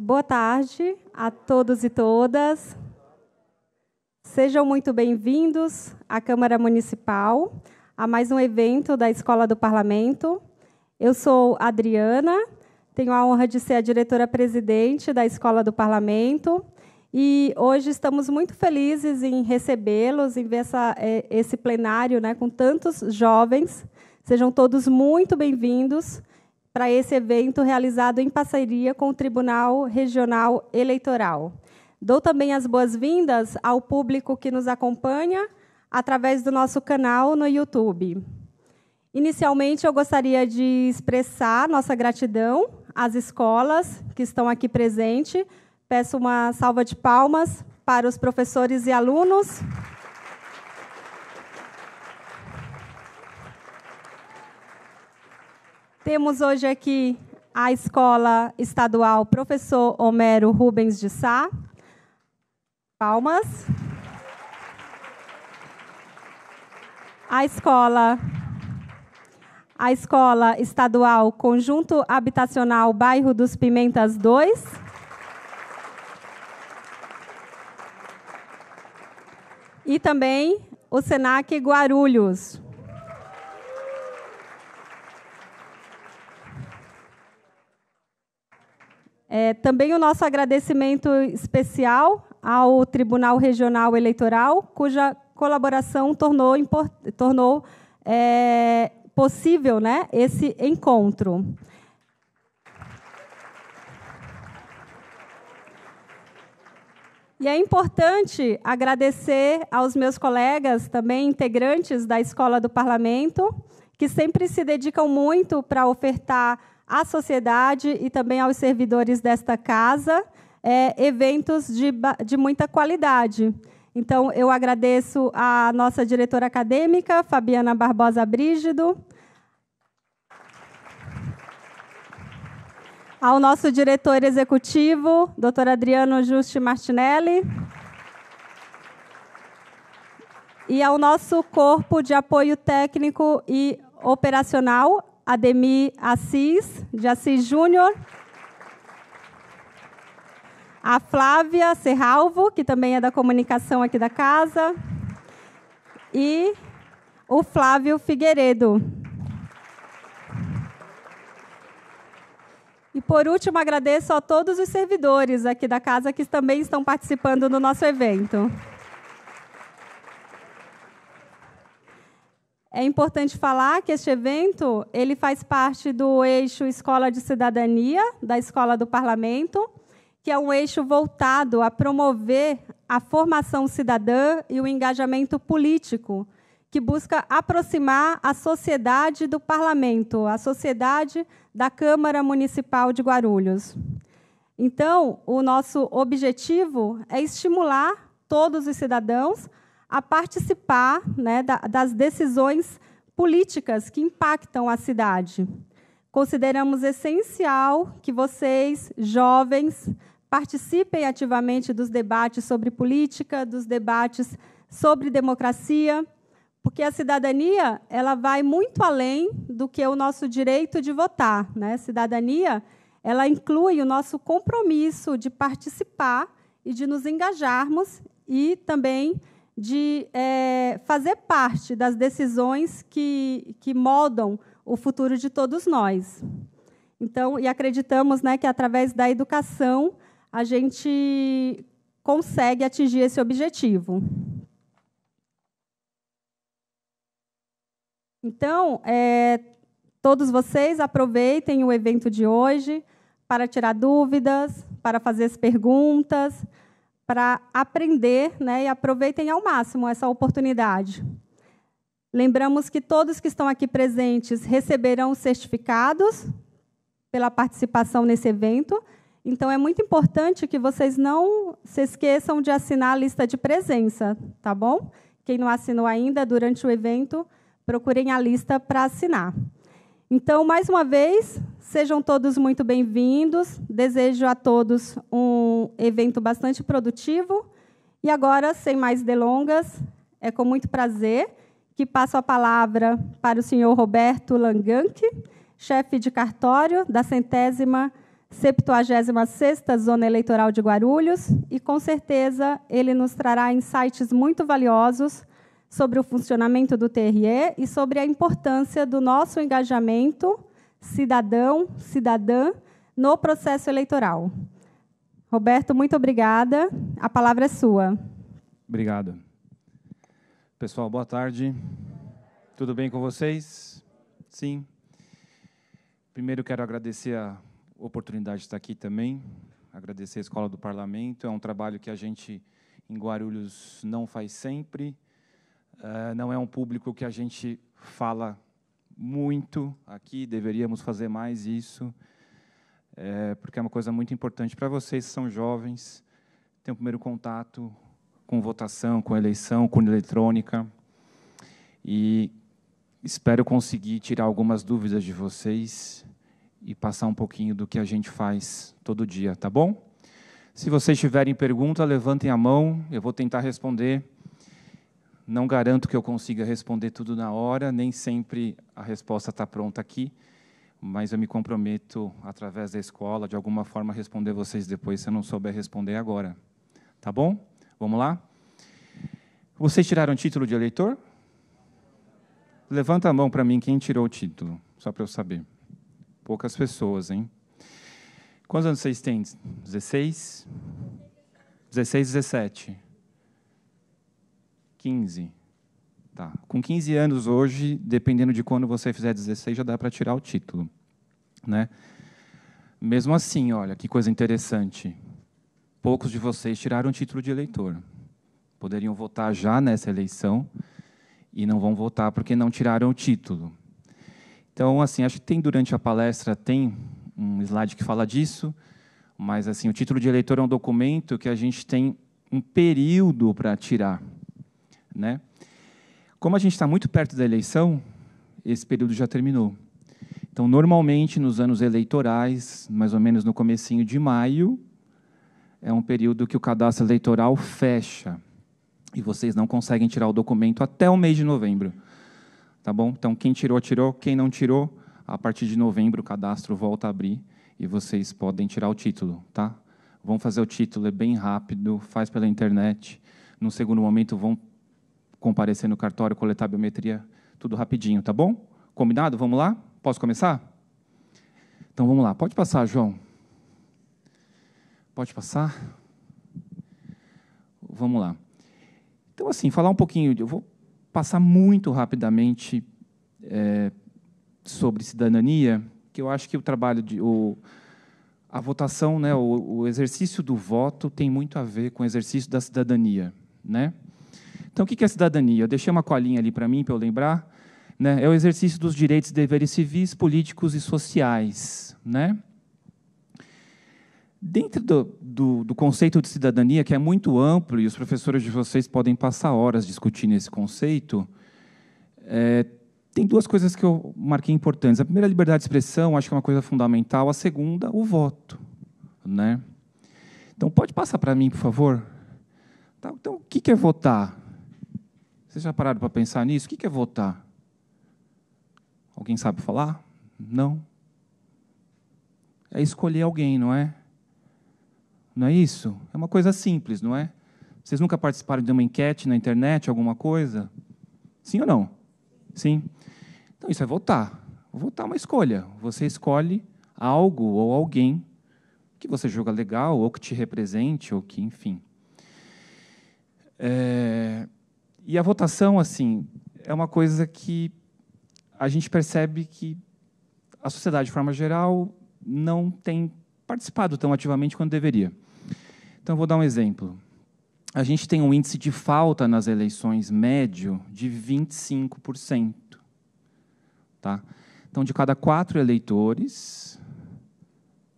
Boa tarde a todos e todas. Sejam muito bem-vindos à Câmara Municipal, a mais um evento da Escola do Parlamento. Eu sou Adriana, tenho a honra de ser a diretora-presidente da Escola do Parlamento e hoje estamos muito felizes em recebê-los, em ver esse plenário, né, com tantos jovens. Sejam todos muito bem-vindos para esse evento realizado em parceria com o Tribunal Regional Eleitoral. Dou também as boas-vindas ao público que nos acompanha através do nosso canal no YouTube. Inicialmente, eu gostaria de expressar nossa gratidão às escolas que estão aqui presentes. Peço uma salva de palmas para os professores e alunos. Temos hoje aqui a Escola Estadual Professor Homero Rubens de Sá. Palmas. A Escola Estadual Conjunto Habitacional Bairro dos Pimentas 2. E também o Senac Guarulhos. Também o nosso agradecimento especial ao Tribunal Regional Eleitoral, cuja colaboração tornou possível, né, esse encontro. E é importante agradecer aos meus colegas, também integrantes da Escola do Parlamento, que sempre se dedicam muito para ofertar à sociedade e também aos servidores desta casa eventos de muita qualidade. Então, eu agradeço à nossa diretora acadêmica, Fabiana Barbosa Brígido, ao nosso diretor executivo, Dr. Adriano Juste Martinelli, e ao nosso corpo de apoio técnico e operacional, Ademir de Assis Júnior, a Flávia Serralvo, que também é da comunicação aqui da casa, e o Flávio Figueiredo. E, por último, agradeço a todos os servidores aqui da casa que também estão participando do nosso evento. É importante falar que este evento ele faz parte do eixo Escola de Cidadania, da Escola do Parlamento, que é um eixo voltado a promover a formação cidadã e o engajamento político, que busca aproximar a sociedade do Parlamento, a sociedade da Câmara Municipal de Guarulhos. Então, o nosso objetivo é estimular todos os cidadãos a participar, né, das decisões políticas que impactam a cidade. Consideramos essencial que vocês, jovens, participem ativamente dos debates sobre política, dos debates sobre democracia, porque a cidadania ela vai muito além do que o nosso direito de votar, né? Cidadania ela inclui o nosso compromisso de participar e de nos engajarmos e também de fazer parte das decisões que moldam o futuro de todos nós. Então, e acreditamos, né, que, através da educação, a gente consegue atingir esse objetivo. Então, todos vocês aproveitem o evento de hoje para tirar dúvidas, para fazer as perguntas, para aprender, né, e aproveitem ao máximo essa oportunidade. Lembramos que todos que estão aqui presentes receberão certificados pela participação nesse evento. Então, é muito importante que vocês não se esqueçam de assinar a lista de presença, tá bom? Quem não assinou ainda, durante o evento, procurem a lista para assinar. Então, mais uma vez, sejam todos muito bem-vindos. Desejo a todos um evento bastante produtivo. E agora, sem mais delongas, é com muito prazer que passo a palavra para o senhor Roberto Langanck, chefe de cartório da 100ª 76ª Zona Eleitoral de Guarulhos, e, com certeza, ele nos trará insights muito valiosos sobre o funcionamento do TRE e sobre a importância do nosso engajamento cidadão, cidadã, no processo eleitoral. Roberto, muito obrigada. A palavra é sua. Obrigado. Pessoal, boa tarde. Tudo bem com vocês? Sim. Primeiro, quero agradecer a oportunidade de estar aqui também, agradecer a Escola do Parlamento. É um trabalho que a gente, em Guarulhos, não faz sempre. Não é um público que a gente fala muito aqui, deveríamos fazer mais isso, porque é uma coisa muito importante para vocês que são jovens, ter um primeiro contato com votação, com eleição, com eletrônica, e espero conseguir tirar algumas dúvidas de vocês e passar um pouquinho do que a gente faz todo dia, tá bom? Se vocês tiverem pergunta, levantem a mão, eu vou tentar responder. Não garanto que eu consiga responder tudo na hora, nem sempre a resposta está pronta aqui, mas eu me comprometo, através da escola, de alguma forma, a responder vocês depois, se eu não souber responder agora. Tá bom? Vamos lá? Vocês tiraram o título de eleitor? Levanta a mão para mim quem tirou o título, só para eu saber. Poucas pessoas, hein? Quantos anos vocês têm? 16? 16, 17? 15? Tá. Com 15 anos hoje, dependendo de quando você fizer 16, já dá para tirar o título, né? Mesmo assim, olha, que coisa interessante. Poucos de vocês tiraram o título de eleitor. Poderiam votar já nessa eleição e não vão votar porque não tiraram o título. Então, assim, acho que durante a palestra tem um slide que fala disso, mas assim, o título de eleitor é um documento que a gente tem um período para tirar, né? Como a gente está muito perto da eleição, esse período já terminou. Então, normalmente, nos anos eleitorais, mais ou menos no comecinho de maio, é um período que o cadastro eleitoral fecha e vocês não conseguem tirar o documento até o mês de novembro. Tá bom? Então, quem tirou, tirou. Quem não tirou, a partir de novembro, o cadastro volta a abrir e vocês podem tirar o título. Tá? Vão fazer o título, é bem rápido, faz pela internet. No segundo momento, vão comparecer no cartório, coletar a biometria, tudo rapidinho, tá bom? Combinado? Vamos lá? Posso começar? Então, vamos lá. Pode passar, João. Pode passar? Vamos lá. Então, assim, falar um pouquinho, eu vou passar muito rapidamente sobre cidadania, que eu acho que o trabalho a votação, né, o exercício do voto tem muito a ver com o exercício da cidadania, né? Então, o que é cidadania? Eu deixei uma colinha ali para mim, para eu lembrar, né? É o exercício dos direitos e deveres civis, políticos e sociais, né? Dentro do conceito de cidadania, que é muito amplo, e os professores de vocês podem passar horas discutindo esse conceito, tem duas coisas que eu marquei importantes. A primeira, a liberdade de expressão, acho que é uma coisa fundamental. A segunda, o voto, né? Então, pode passar para mim, por favor? Tá, então, o que é votar? Vocês já pararam para pensar nisso? O que é votar? Alguém sabe falar? Não? É escolher alguém, não é? Não é isso? É uma coisa simples, não é? Vocês nunca participaram de uma enquete na internet, alguma coisa? Sim ou não? Sim. Então, isso é votar. Votar é uma escolha. Você escolhe algo ou alguém que você julga legal, ou que te represente, ou que, enfim. E a votação, assim, é uma coisa que a gente percebe que a sociedade, de forma geral, não tem participado tão ativamente quanto deveria. Então, eu vou dar um exemplo. A gente tem um índice de falta nas eleições médio de 25%. Tá? Então, de cada 4 eleitores,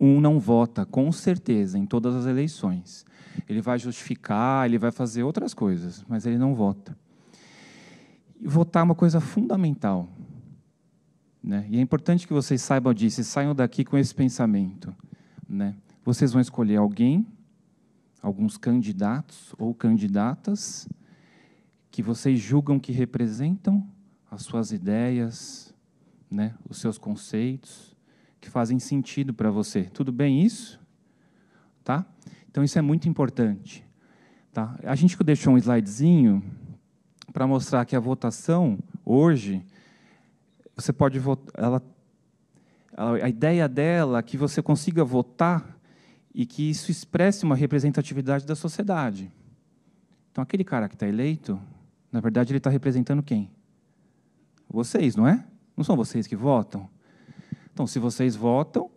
um não vota, com certeza, em todas as eleições. Ele vai justificar, ele vai fazer outras coisas, mas ele não vota. E votar é uma coisa fundamental, né? E é importante que vocês saibam disso e saiam daqui com esse pensamento, né? Vocês vão escolher alguém, alguns candidatos ou candidatas que vocês julgam que representam as suas ideias, né, os seus conceitos, que fazem sentido para você. Tudo bem isso? Tá? Então, isso é muito importante. Tá? A gente deixou um slidezinho para mostrar que a votação, hoje, você pode votar... A ideia dela é que você consiga votar e que isso expresse uma representatividade da sociedade. Então, aquele cara que está eleito, na verdade, ele está representando quem? Vocês, não é? Não são vocês que votam? Então, se vocês votam,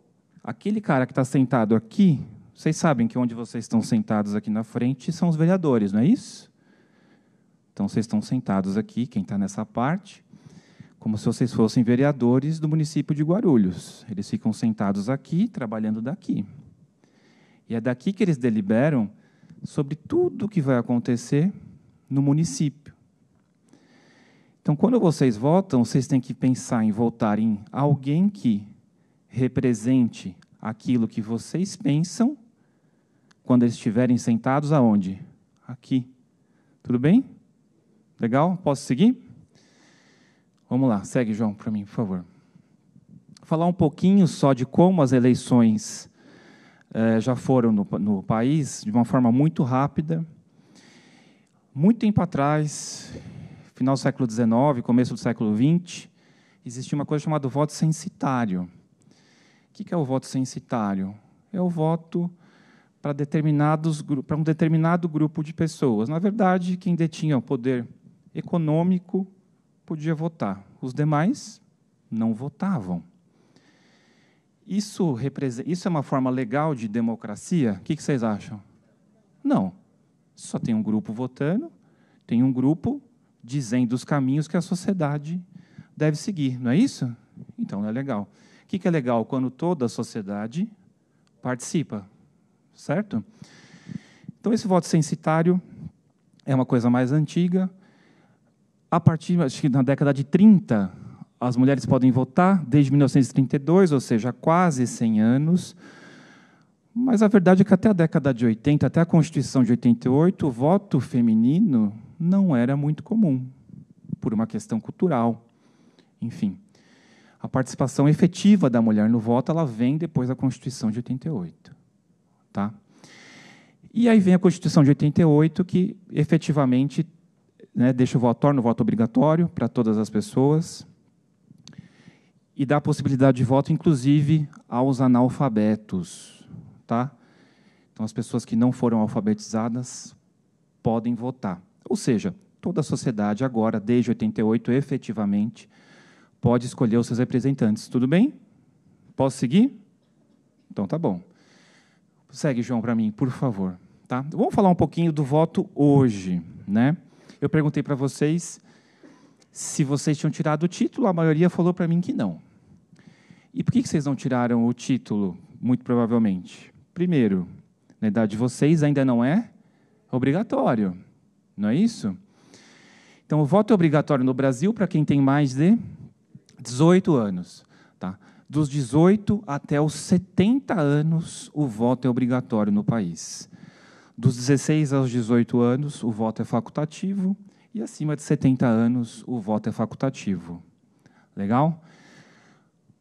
aquele cara que está sentado aqui, vocês sabem que onde vocês estão sentados aqui na frente são os vereadores, não é isso? Então, vocês estão sentados aqui, quem está nessa parte, como se vocês fossem vereadores do município de Guarulhos. Eles ficam sentados aqui, trabalhando daqui. E é daqui que eles deliberam sobre tudo o que vai acontecer no município. Então, quando vocês votam, vocês têm que pensar em votar em alguém que represente aquilo que vocês pensam quando eles estiverem sentados aonde? Aqui. Tudo bem? Legal? Posso seguir? Vamos lá, segue, João, para mim, por favor. Falar um pouquinho só de como as eleições já foram no país, de uma forma muito rápida. Muito tempo atrás, final do século XIX, começo do século XX, existia uma coisa chamada voto censitário. O que é o voto censitário? É o voto para um determinado grupo de pessoas. Na verdade, quem detinha o poder econômico podia votar. Os demais não votavam. Isso é uma forma legal de democracia? O que vocês acham? Não. Só tem um grupo votando, tem um grupo dizendo os caminhos que a sociedade deve seguir. Não é isso? Então, não é legal. O que é legal? Quando toda a sociedade participa. Certo? Então, esse voto censitário é uma coisa mais antiga. A partir, acho que na década de 30, as mulheres podem votar, desde 1932, ou seja, há quase 100 anos. Mas a verdade é que até a década de 80, até a Constituição de 88, o voto feminino não era muito comum, por uma questão cultural. Enfim, a participação efetiva da mulher no voto ela vem depois da Constituição de 88. Tá? E aí vem a Constituição de 88, que efetivamente deixa torna o voto obrigatório para todas as pessoas e dá a possibilidade de voto, inclusive, aos analfabetos. Tá? Então, as pessoas que não foram alfabetizadas podem votar. Ou seja, toda a sociedade agora, desde 88, efetivamente, pode escolher os seus representantes. Tudo bem? Posso seguir? Então, tá bom. Segue, João, para mim, por favor. Tá? Vamos falar um pouquinho do voto hoje. Né? Eu perguntei para vocês se vocês tinham tirado o título, a maioria falou para mim que não. E por que vocês não tiraram o título, muito provavelmente? Primeiro, na idade de vocês ainda não é obrigatório, não é isso? Então, o voto é obrigatório no Brasil para quem tem mais de 18 anos. Tá? Dos 18 até os 70 anos, o voto é obrigatório no país. Dos 16 aos 18 anos, o voto é facultativo, e acima de 70 anos, o voto é facultativo. Legal?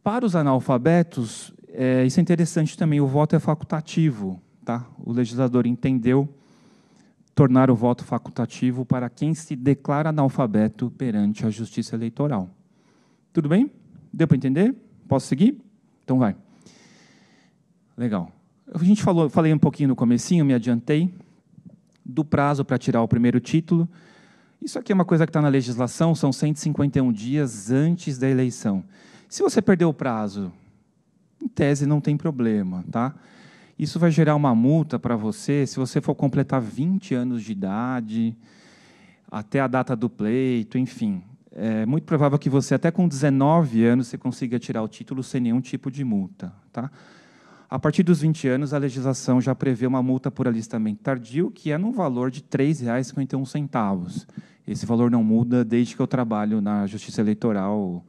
Para os analfabetos, isso é interessante também, o voto é facultativo. Tá? O legislador entendeu tornar o voto facultativo para quem se declara analfabeto perante a Justiça Eleitoral. Tudo bem? Deu para entender? Posso seguir? Então vai. Legal. Falei um pouquinho no comecinho, me adiantei, do prazo para tirar o primeiro título. Isso aqui é uma coisa que está na legislação, são 151 dias antes da eleição. Se você perder o prazo, em tese não tem problema, tá? Isso vai gerar uma multa para você, se você for completar 20 anos de idade, até a data do pleito, enfim. É muito provável que você, até com 19 anos, você consiga tirar o título sem nenhum tipo de multa. Tá? A partir dos 20 anos, a legislação já prevê uma multa por alistamento tardio, que é no valor de R$ 3,51. Esse valor não muda desde que eu trabalho na Justiça Eleitoral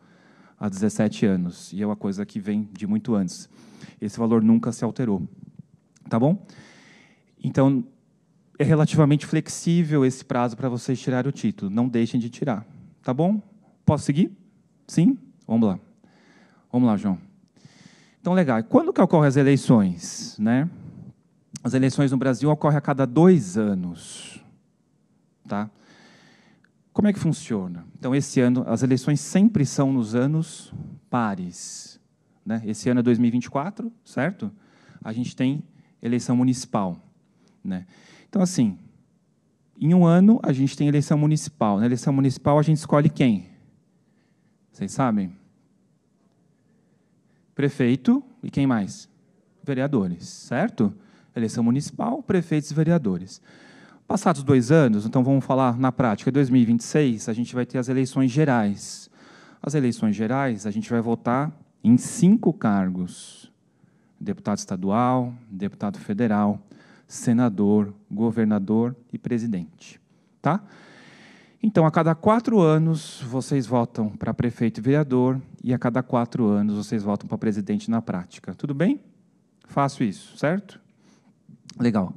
há 17 anos, e é uma coisa que vem de muito antes. Esse valor nunca se alterou. Tá bom? Então, é relativamente flexível esse prazo para vocês tirarem o título. Não deixem de tirar. Tá bom? Posso seguir? Sim? Vamos lá. Vamos lá, João. Então, legal. Quando que ocorrem as eleições, né? As eleições no Brasil ocorrem a cada 2 anos. Tá? Como é que funciona? Então, esse ano, as eleições sempre são nos anos pares. Né? Esse ano é 2024, certo? A gente tem eleição municipal. Né? Então, assim, em um ano, a gente tem eleição municipal. Na eleição municipal, a gente escolhe quem? Vocês sabem? Prefeito e quem mais? Vereadores, certo? Eleição municipal, prefeitos e vereadores. Passados 2 anos, então vamos falar na prática, 2026, a gente vai ter as eleições gerais. As eleições gerais, a gente vai votar em 5 cargos: deputado estadual, deputado federal, senador, governador e presidente. Tá? Então, a cada 4 anos, vocês votam para prefeito e vereador, e a cada 4 anos, vocês votam para presidente na prática. Tudo bem? Fácil isso, certo? Legal.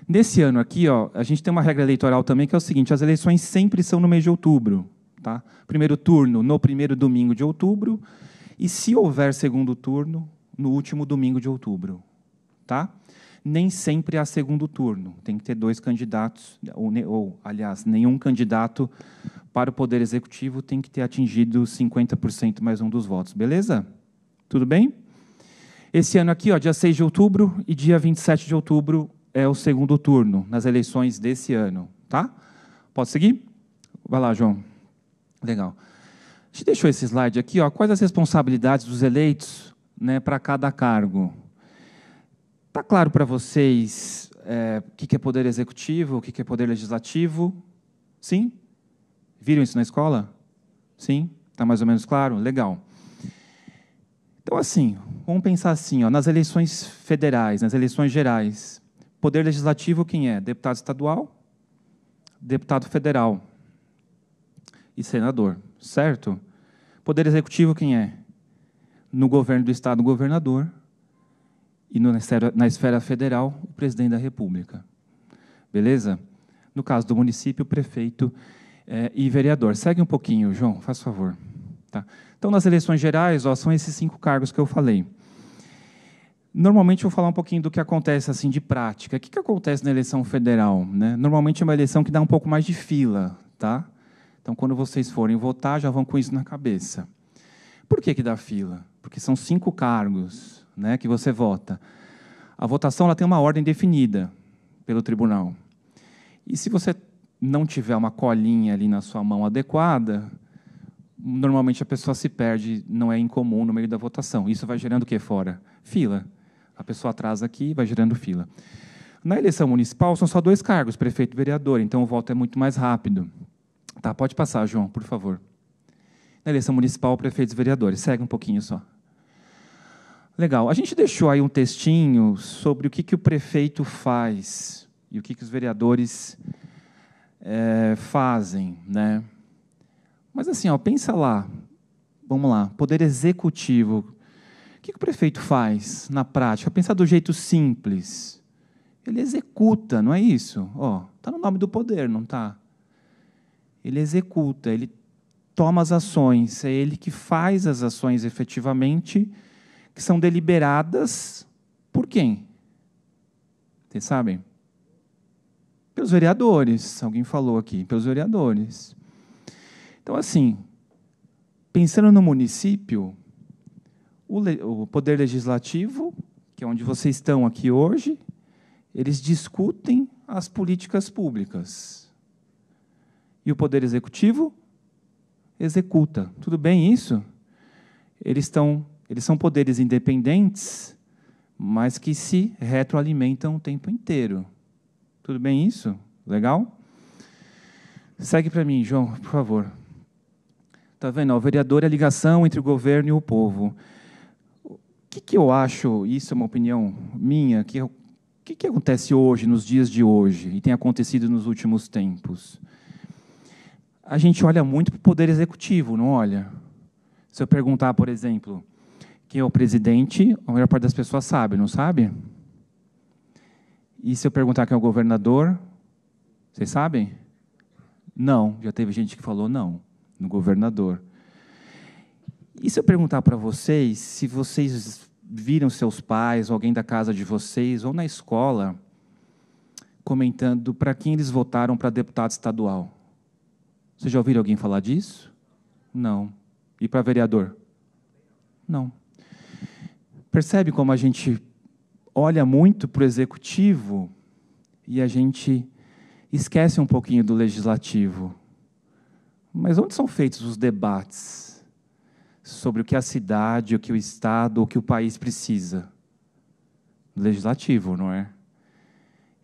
Nesse ano aqui, ó, a gente tem uma regra eleitoral também, que é o seguinte: as eleições sempre são no mês de outubro. Tá? Primeiro turno no primeiro domingo de outubro, e, se houver segundo turno, no último domingo de outubro. Tá? Nem sempre há segundo turno. Tem que ter 2 candidatos, ou, aliás, nenhum candidato para o Poder Executivo tem que ter atingido 50% mais um dos votos. Beleza? Tudo bem? Esse ano aqui, ó, dia 6 de outubro e dia 27 de outubro, é o segundo turno, nas eleições desse ano. Tá? Pode seguir? Vai lá, João. Legal. A gente deixou esse slide aqui. Ó, quais as responsabilidades dos eleitos, né, para cada cargo? Está claro para vocês o que é poder executivo, o que é poder legislativo? Sim? Viram isso na escola? Sim? Está mais ou menos claro? Legal. Então, assim, vamos pensar assim, ó, nas eleições federais, nas eleições gerais. Poder legislativo, quem é? Deputado estadual, deputado federal e senador, certo? Poder executivo, quem é? No governo do estado, o governador, e na esfera federal, o presidente da República. Beleza? No caso do município, o prefeito e vereador. Segue um pouquinho, João, faz favor. Tá? Então, nas eleições gerais, ó, são esses 5 cargos que eu falei. Normalmente, eu vou falar um pouquinho do que acontece assim, de prática. O que acontece na eleição federal? Né? Normalmente, é uma eleição que dá um pouco mais de fila. Tá? Então, quando vocês forem votar, já vão com isso na cabeça. Por que dá fila? Porque são 5 cargos, né, que você vota. A votação ela tem uma ordem definida pelo tribunal. E se você não tiver uma colinha ali na sua mão adequada, normalmente a pessoa se perde, não é incomum no meio da votação. Isso vai gerando o que fora? Fila. A pessoa atrasa aqui e vai gerando fila. Na eleição municipal, são só 2 cargos, prefeito e vereador, então o voto é muito mais rápido. Tá, pode passar, João, por favor. Na eleição municipal, prefeitos e vereadores. Segue um pouquinho só. Legal. A gente deixou aí um textinho sobre o que o prefeito faz e o que os vereadores fazem, né? Mas assim, ó, pensa lá. Vamos lá. Poder executivo. O que o prefeito faz na prática? Pensa do jeito simples. Ele executa, não é isso? Ó, tá no nome do poder, não tá? Ele executa, ele toma as ações, é ele que faz as ações efetivamente, que são deliberadas por quem? Vocês sabem? Pelos vereadores, alguém falou aqui, pelos vereadores. Então, assim, pensando no município, o Poder Legislativo, que é onde vocês estão aqui hoje, eles discutem as políticas públicas. E o Poder Executivo executa. Tudo bem isso? Eles são poderes independentes, mas que se retroalimentam o tempo inteiro. Tudo bem isso? Legal? Segue para mim, João, por favor. Está vendo? O vereador é a ligação entre o governo e o povo. O que eu acho, isso é uma opinião minha, o que acontece hoje, nos dias de hoje, e tem acontecido nos últimos tempos? A gente olha muito para o poder executivo, não olha? Se eu perguntar, por exemplo, quem é o presidente, a maior parte das pessoas sabe, não sabe? E se eu perguntar quem é o governador, vocês sabem? Não, já teve gente que falou não, no governador. E se eu perguntar para vocês, se vocês viram seus pais, ou alguém da casa de vocês, ou na escola, comentando para quem eles votaram para deputado estadual? Vocês já ouviram alguém falar disso? Não. E para vereador? Não. Percebe como a gente olha muito para o executivo e a gente esquece um pouquinho do legislativo? Mas onde são feitos os debates sobre o que a cidade, o que o Estado, o que o país precisa? Legislativo, não é?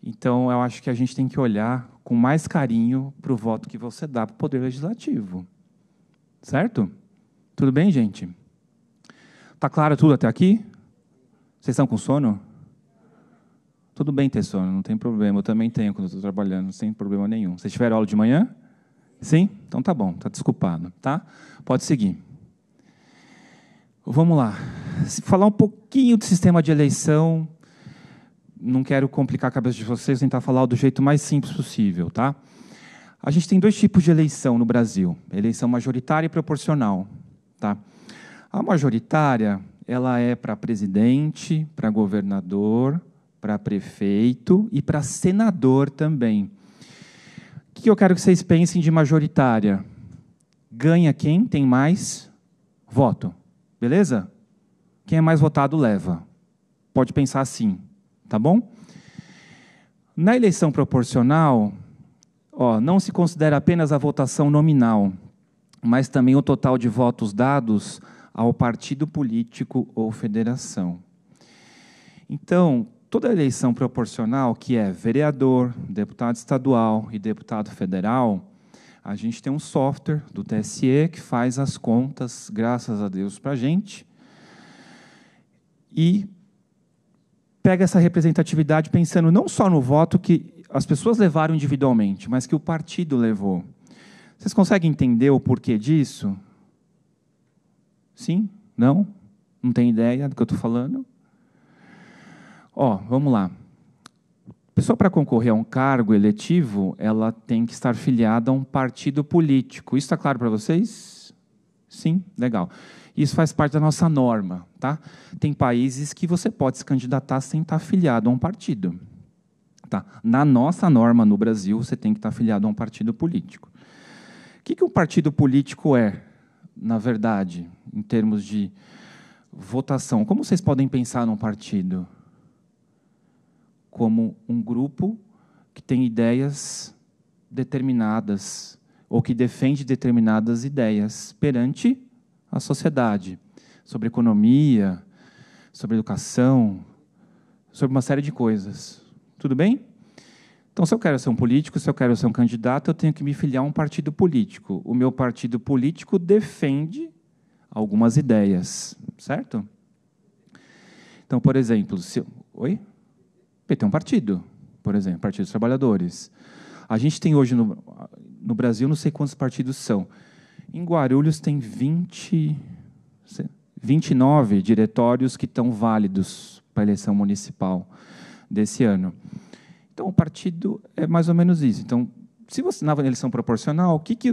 Então, eu acho que a gente tem que olhar com mais carinho para o voto que você dá para o Poder Legislativo. Certo? Tudo bem, gente? Está claro tudo até aqui? Vocês estão com sono? Tudo bem ter sono, não tem problema. Eu também tenho quando estou trabalhando, sem problema nenhum. Vocês tiveram aula de manhã? Sim? Então tá bom, está desculpado. Tá? Pode seguir. Vamos lá. Falar um pouquinho do sistema de eleição. Não quero complicar a cabeça de vocês, tentar falar do jeito mais simples possível. Tá? A gente tem 2 tipos de eleição no Brasil. Eleição majoritária e proporcional. Tá? A majoritária, ela é para presidente, para governador, para prefeito e para senador também. O que eu quero que vocês pensem de majoritária? Ganha quem tem mais voto. Beleza? Quem é mais votado leva. Pode pensar assim, tá bom? Na eleição proporcional, não se considera apenas a votação nominal, mas também o total de votos dados ao partido político ou federação. Então, toda eleição proporcional, que é vereador, deputado estadual e deputado federal, a gente tem um software do TSE que faz as contas, graças a Deus, para a gente, e pega essa representatividade pensando não só no voto que as pessoas levaram individualmente, mas que o partido levou. Vocês conseguem entender o porquê disso? Sim? Não? Não tem ideia do que eu estou falando? Vamos lá. A pessoa, para concorrer a um cargo eletivo, ela tem que estar filiada a um partido político. Isso está claro para vocês? Sim? Legal. Isso faz parte da nossa norma. Tá? Tem países que você pode se candidatar sem estar afiliado a um partido. Tá? Na nossa norma, no Brasil, você tem que estar afiliado a um partido político. O que um partido político é, na verdade, em termos de votação? Como vocês podem pensar num partido? Como um grupo que tem ideias determinadas ou que defende determinadas ideias perante a sociedade, sobre economia, sobre educação, sobre uma série de coisas. Tudo bem? Então, se eu quero ser um político, se eu quero ser um candidato, eu tenho que me filiar a um partido político. O meu partido político defende algumas ideias, certo? Então, por exemplo, Oi? PT é um partido, por exemplo, Partido dos Trabalhadores. A gente tem hoje no Brasil, não sei quantos partidos são. Em Guarulhos tem 29 diretórios que estão válidos para a eleição municipal desse ano. Então, o partido é mais ou menos isso. Então, se você na eleição proporcional, o que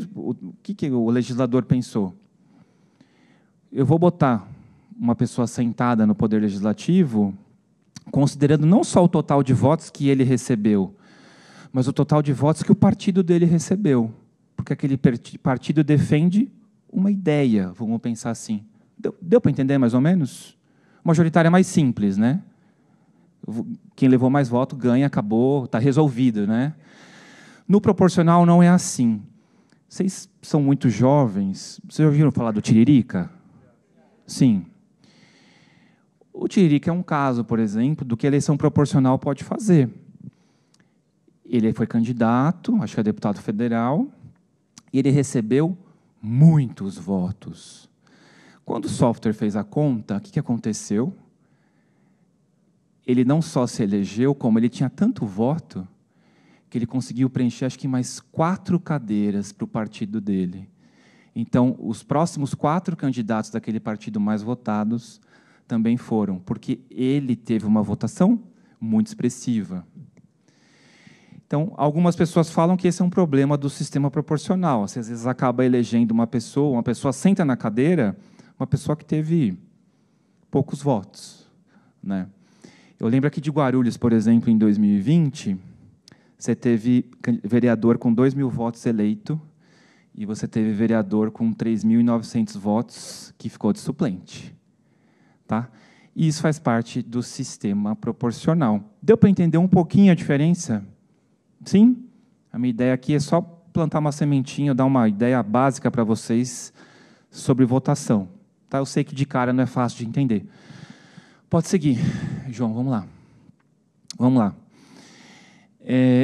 o legislador pensou? Eu vou botar uma pessoa sentada no Poder Legislativo, considerando não só o total de votos que ele recebeu, mas o total de votos que o partido dele recebeu. Porque aquele partido defende uma ideia, vamos pensar assim. Deu para entender mais ou menos? Majoritária é mais simples, né? Quem levou mais voto ganha, acabou, está resolvido, né? No proporcional não é assim. Vocês são muito jovens. Vocês já ouviram falar do Tiririca? Sim. O Tiririca é um caso, por exemplo, do que a eleição proporcional pode fazer. Ele foi candidato, acho que é deputado federal, e ele recebeu muitos votos. Quando o software fez a conta, o que aconteceu? Ele não só se elegeu, como ele tinha tanto voto que ele conseguiu preencher, acho que mais 4 cadeiras para o partido dele. Então, os próximos 4 candidatos daquele partido mais votados também foram, porque ele teve uma votação muito expressiva. Então, algumas pessoas falam que esse é um problema do sistema proporcional. Você, às vezes, acaba elegendo uma pessoa senta na cadeira, uma pessoa que teve poucos votos, né? Eu lembro aqui de Guarulhos, por exemplo, em 2020, você teve vereador com 2.000 votos eleito e você teve vereador com 3.900 votos que ficou de suplente. Tá? E isso faz parte do sistema proporcional. Deu para entender um pouquinho a diferença? Sim? A minha ideia aqui é só plantar uma sementinha, dar uma ideia básica para vocês sobre votação. Tá? Eu sei que de cara não é fácil de entender. Pode seguir, João, vamos lá. Vamos lá.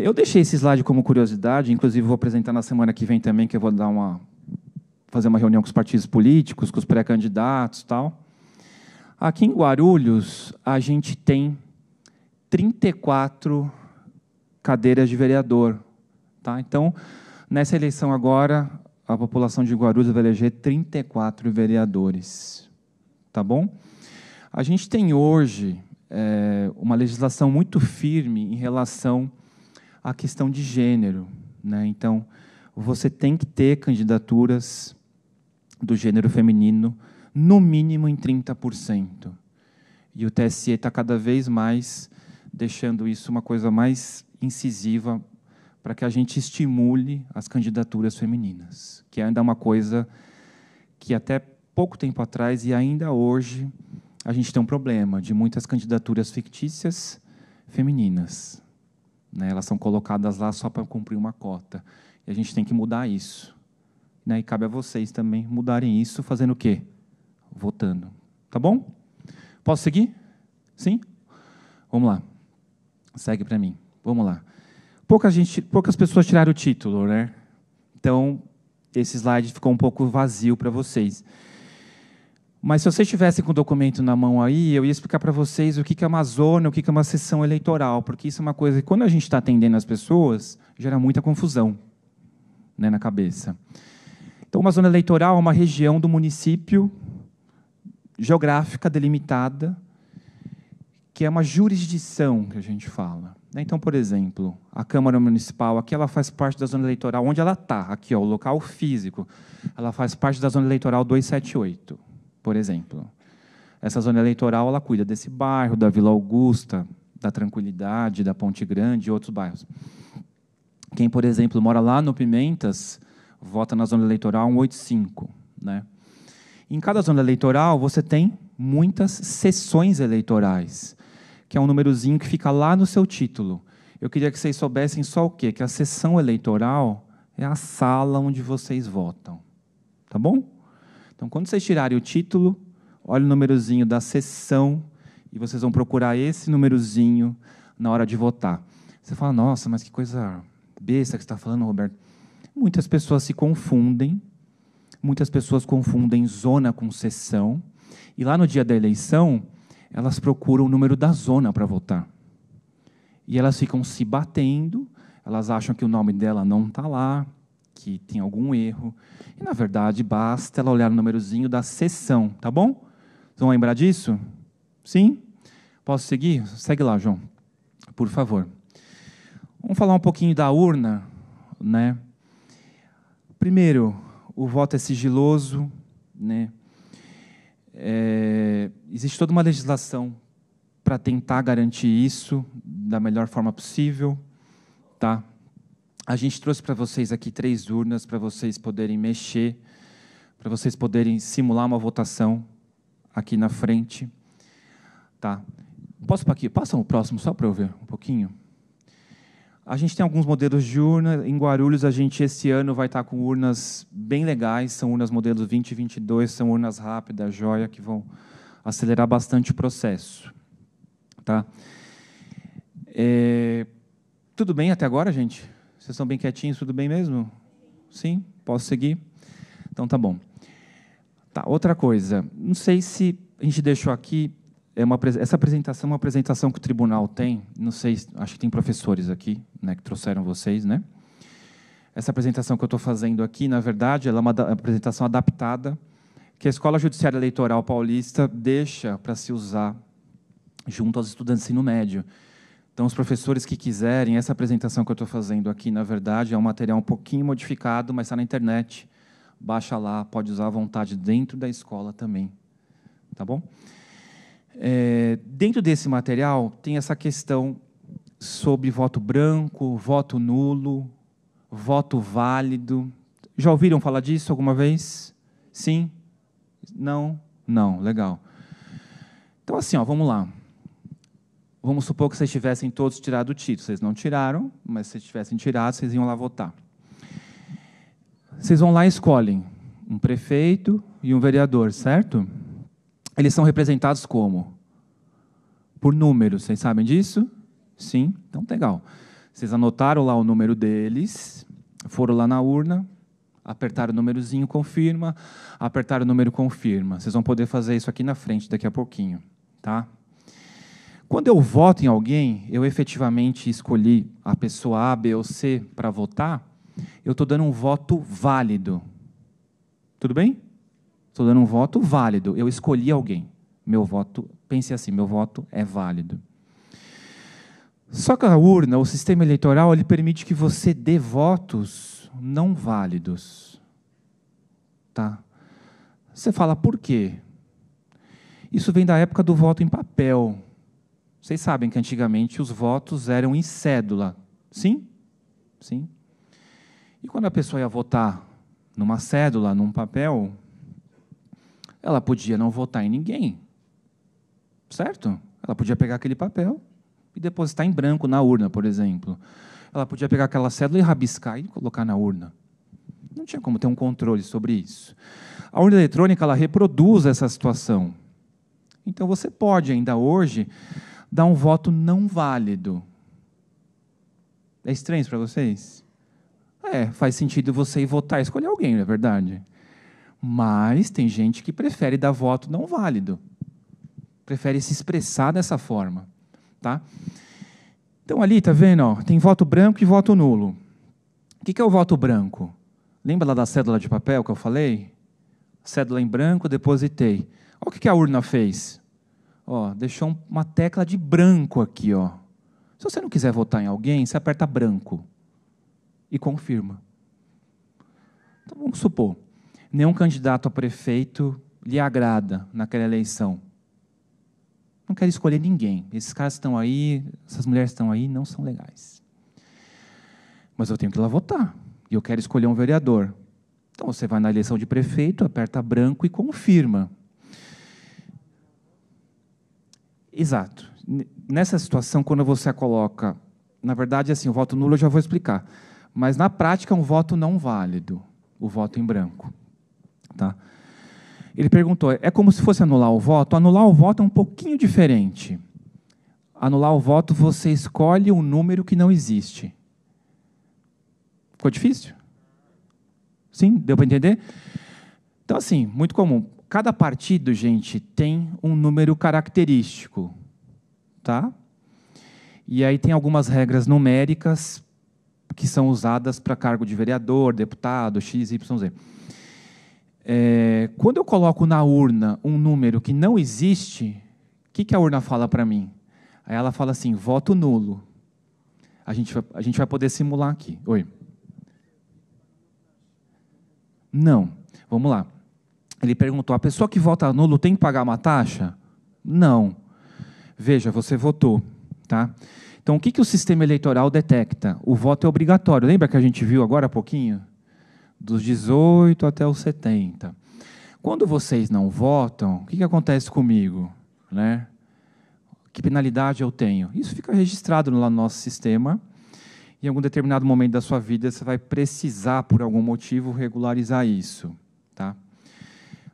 Eu deixei esse slide como curiosidade, inclusive vou apresentar na semana que vem também, que eu vou fazer uma reunião com os partidos políticos, com os pré-candidatos e tal. Aqui em Guarulhos, a gente tem 34 cadeiras de vereador. Tá? Então, nessa eleição agora, a população de Guarulhos vai eleger 34 vereadores. Tá bom? A gente tem hoje uma legislação muito firme em relação à questão de gênero, né? Então, você tem que ter candidaturas do gênero feminino, no mínimo em 30%. E o TSE está cada vez mais deixando isso uma coisa mais incisiva para que a gente estimule as candidaturas femininas, que ainda é uma coisa que até pouco tempo atrás e ainda hoje a gente tem um problema de muitas candidaturas fictícias femininas, né? Elas são colocadas lá só para cumprir uma cota. E a gente tem que mudar isso, né? E cabe a vocês também mudarem isso, fazendo o quê? Votando. Tá bom? Posso seguir? Sim? Vamos lá. Segue para mim. Vamos lá. Poucas pessoas tiraram o título, né? Então, esse slide ficou um pouco vazio para vocês. Mas se vocês estivessem com o documento na mão aí, eu ia explicar para vocês o que é uma zona, o que é uma sessão eleitoral, porque isso é uma coisa que, quando a gente está atendendo as pessoas, gera muita confusão, né, na cabeça. Então, uma zona eleitoral é uma região do município geográfica delimitada, que é uma jurisdição, que a gente fala. Então, por exemplo, a Câmara Municipal, aqui ela faz parte da zona eleitoral onde ela está, aqui, ó, o local físico, ela faz parte da zona eleitoral 278. Por exemplo, essa zona eleitoral ela cuida desse bairro, da Vila Augusta, da Tranquilidade, da Ponte Grande e outros bairros. Quem, por exemplo, mora lá no Pimentas, vota na zona eleitoral 185. Né? Em cada zona eleitoral, você tem muitas sessões eleitorais, que é um númerozinho que fica lá no seu título. Eu queria que vocês soubessem só o quê? Que a sessão eleitoral é a sala onde vocês votam. Tá bom? Então, quando vocês tirarem o título, olha o númerozinho da sessão e vocês vão procurar esse númerozinho na hora de votar. Você fala, nossa, mas que coisa besta que você está falando, Roberto. Muitas pessoas se confundem, muitas pessoas confundem zona com sessão, e lá no dia da eleição, elas procuram o número da zona para votar. E elas ficam se batendo, elas acham que o nome dela não está lá, que tem algum erro. E, na verdade, basta ela olhar no númerozinho da sessão, tá bom? Vocês vão lembrar disso? Sim? Posso seguir? Segue lá, João, por favor. Vamos falar um pouquinho da urna, né? Primeiro, o voto é sigiloso, né? Existe toda uma legislação para tentar garantir isso da melhor forma possível, tá? A gente trouxe para vocês aqui 3 urnas para vocês poderem mexer, para vocês poderem simular uma votação aqui na frente. Tá? Posso para aqui? Passa o próximo só para eu ver um pouquinho. A gente tem alguns modelos de urna. Em Guarulhos, a gente esse ano vai estar com urnas bem legais, são urnas modelos 2022, são urnas rápidas, joia, que vão acelerar bastante o processo. Tá? Tudo bem até agora, gente? Vocês estão bem quietinhos, tudo bem mesmo? Sim? Posso seguir? Então, tá bom. Tá, outra coisa, não sei se a gente deixou aqui, essa apresentação é uma apresentação que o tribunal tem, não sei, acho que tem professores aqui, né, que trouxeram vocês, né? Essa apresentação que eu estou fazendo aqui, na verdade, ela é uma apresentação adaptada, que a Escola Judiciária Eleitoral Paulista deixa para se usar junto aos estudantes do ensino médio. Então, os professores que quiserem, essa apresentação que eu estou fazendo aqui, na verdade, é um material um pouquinho modificado, mas está na internet. Baixa lá, pode usar à vontade dentro da escola também. Tá bom? Dentro desse material, tem essa questão sobre voto branco, voto nulo, voto válido. Já ouviram falar disso alguma vez? Sim? Não? Não, legal. Então, assim, ó, vamos lá. Vamos supor que vocês tivessem todos tirado o título. Vocês não tiraram, mas se vocês tivessem tirado, vocês iam lá votar. Vocês vão lá e escolhem um prefeito e um vereador, certo? Eles são representados como? Por números, vocês sabem disso? Sim? Então, legal. Vocês anotaram lá o número deles, foram lá na urna, apertaram o númerozinho, confirma, apertaram o número, confirma. Vocês vão poder fazer isso aqui na frente daqui a pouquinho, tá? Quando eu voto em alguém, eu efetivamente escolhi a pessoa A, B ou C para votar, eu estou dando um voto válido. Tudo bem? Estou dando um voto válido. Eu escolhi alguém. Meu voto, pense assim, meu voto é válido. Só que a urna, o sistema eleitoral, ele permite que você dê votos não válidos. Tá? Você fala, por quê? Isso vem da época do voto em papel. Vocês sabem que antigamente os votos eram em cédula. Sim? Sim. E quando a pessoa ia votar numa cédula, num papel, ela podia não votar em ninguém. Certo? Ela podia pegar aquele papel e depositar em branco na urna, por exemplo. Ela podia pegar aquela cédula e rabiscar e colocar na urna. Não tinha como ter um controle sobre isso. A urna eletrônica, ela reproduz essa situação. Então, você pode, ainda hoje, dar um voto não válido. É estranho isso para vocês? Faz sentido você ir votar e escolher alguém, não é verdade? Mas tem gente que prefere dar voto não válido. Prefere se expressar dessa forma. Tá? Então, ali, tá vendo? Ó, tem voto branco e voto nulo. O que é o voto branco? Lembra lá da cédula de papel que eu falei? Cédula em branco, depositei. Olha o que a urna fez. Ó, deixou uma tecla de branco aqui. Ó. Se você não quiser votar em alguém, você aperta branco e confirma. Então, vamos supor, nenhum candidato a prefeito lhe agrada naquela eleição. Não quero escolher ninguém. Esses caras estão aí, essas mulheres estão aí, não são legais. Mas eu tenho que ir lá votar. E eu quero escolher um vereador. Então, você vai na eleição de prefeito, aperta branco e confirma. Exato. Nessa situação, quando você coloca... Na verdade, assim, o voto nulo eu já vou explicar. Mas, na prática, é um voto não válido, o voto em branco. Tá? Ele perguntou, é como se fosse anular o voto? Anular o voto é um pouquinho diferente. Anular o voto, você escolhe um número que não existe. Ficou difícil? Sim? Deu para entender? Então, assim, muito comum. Cada partido, gente, tem um número característico. Tá? E aí tem algumas regras numéricas que são usadas para cargo de vereador, deputado, X, Y, Z. Quando eu coloco na urna um número que não existe, o que a urna fala para mim? Aí ela fala assim, voto nulo. A gente vai poder simular aqui. Oi. Não. Vamos lá. Ele perguntou, a pessoa que vota nulo tem que pagar uma taxa? Não. Veja, você votou. Tá? Então, o que o sistema eleitoral detecta? O voto é obrigatório. Lembra que a gente viu agora há pouquinho? Dos 18 até os 70. Quando vocês não votam, o que acontece comigo? Né? Que penalidade eu tenho? Isso fica registrado no nosso sistema. Em algum determinado momento da sua vida, você vai precisar, por algum motivo, regularizar isso. Tá?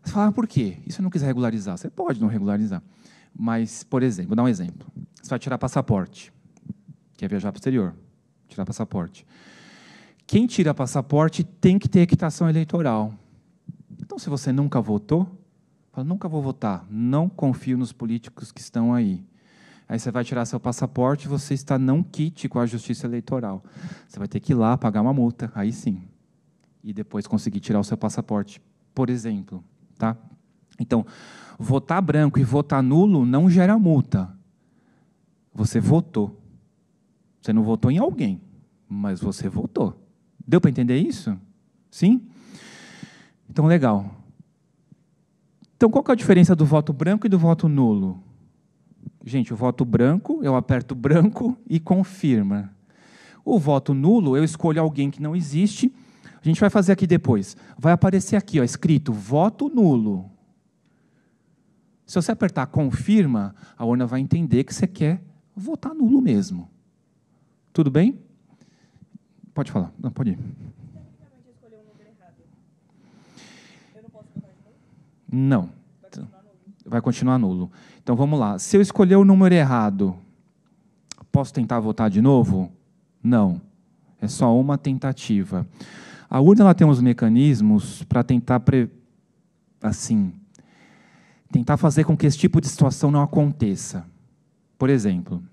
Você fala, por quê? E se eu não quiser regularizar? Você pode não regularizar. Mas, por exemplo, vou dar um exemplo. Você vai tirar passaporte. Quer viajar para o exterior? Tirar passaporte. Quem tira passaporte tem que ter equitação eleitoral. Então, se você nunca votou, fala, nunca vou votar, não confio nos políticos que estão aí. Aí você vai tirar seu passaporte, você está não quite com a justiça eleitoral. Você vai ter que ir lá pagar uma multa, aí sim. E depois conseguir tirar o seu passaporte, por exemplo. Tá? Então, votar branco e votar nulo não gera multa. Você votou. Você não votou em alguém, mas você votou. Deu para entender isso? Sim? Então, legal. Então, qual que é a diferença do voto branco e do voto nulo? Gente, o voto branco, eu aperto branco e confirma. O voto nulo, eu escolho alguém que não existe. A gente vai fazer aqui depois. Vai aparecer aqui, ó, escrito voto nulo. Se você apertar confirma, a urna vai entender que você quer votar nulo mesmo. Tudo bem? Pode falar. Não, pode ir. Não. Vai continuar nulo. Então, vamos lá. Se eu escolher o número errado, posso tentar votar de novo? Não. É só uma tentativa. A urna ela tem uns mecanismos para tentar, tentar fazer com que esse tipo de situação não aconteça. Por exemplo,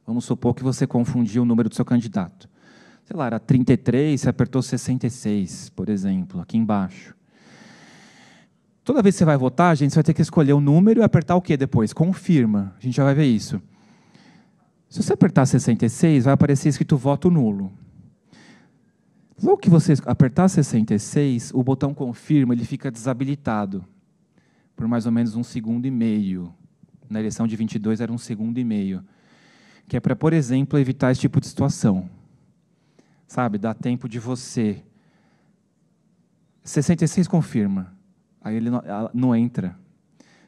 vamos supor que você confundiu o número do seu candidato. Sei lá, era 33, você apertou 66, por exemplo, aqui embaixo. Toda vez que você vai votar, gente, você vai ter que escolher o número e apertar o quê depois? Confirma. A gente já vai ver isso. Se você apertar 66, vai aparecer escrito voto nulo. Logo que você apertar 66, o botão confirma, ele fica desabilitado por mais ou menos 1,5 segundos. Na eleição de 22 era 1,5 segundos. Que é para, por exemplo, evitar esse tipo de situação. Sabe, dá tempo de você... 66 confirma. Aí ele não entra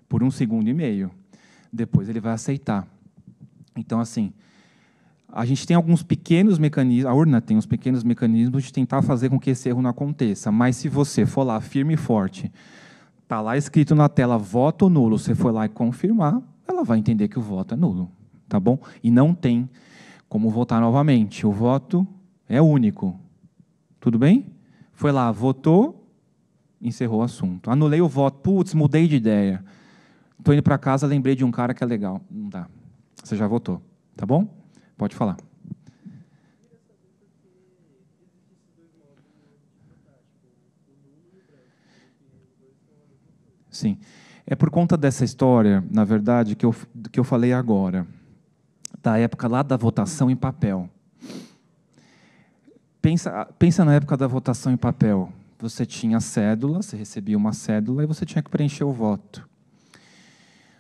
por 1,5 segundos. Depois ele vai aceitar. Então, assim, a gente tem alguns pequenos mecanismos, a urna tem uns pequenos mecanismos de tentar fazer com que esse erro não aconteça. Mas se você for lá firme e forte, está lá escrito na tela voto nulo, você for lá e confirmar, ela vai entender que o voto é nulo. Tá bom? E não tem como votar novamente. O voto é único. Tudo bem? Foi lá, votou, encerrou o assunto. Anulei o voto. Putz, mudei de ideia. Estou indo para casa, lembrei de um cara que é legal. Não dá. Você já votou. Tá bom? Pode falar. Sim. É por conta dessa história, na verdade, que eu falei agora. Da época lá da votação em papel. Pensa na época da votação em papel. Você tinha cédula, você recebia uma cédula e você tinha que preencher o voto.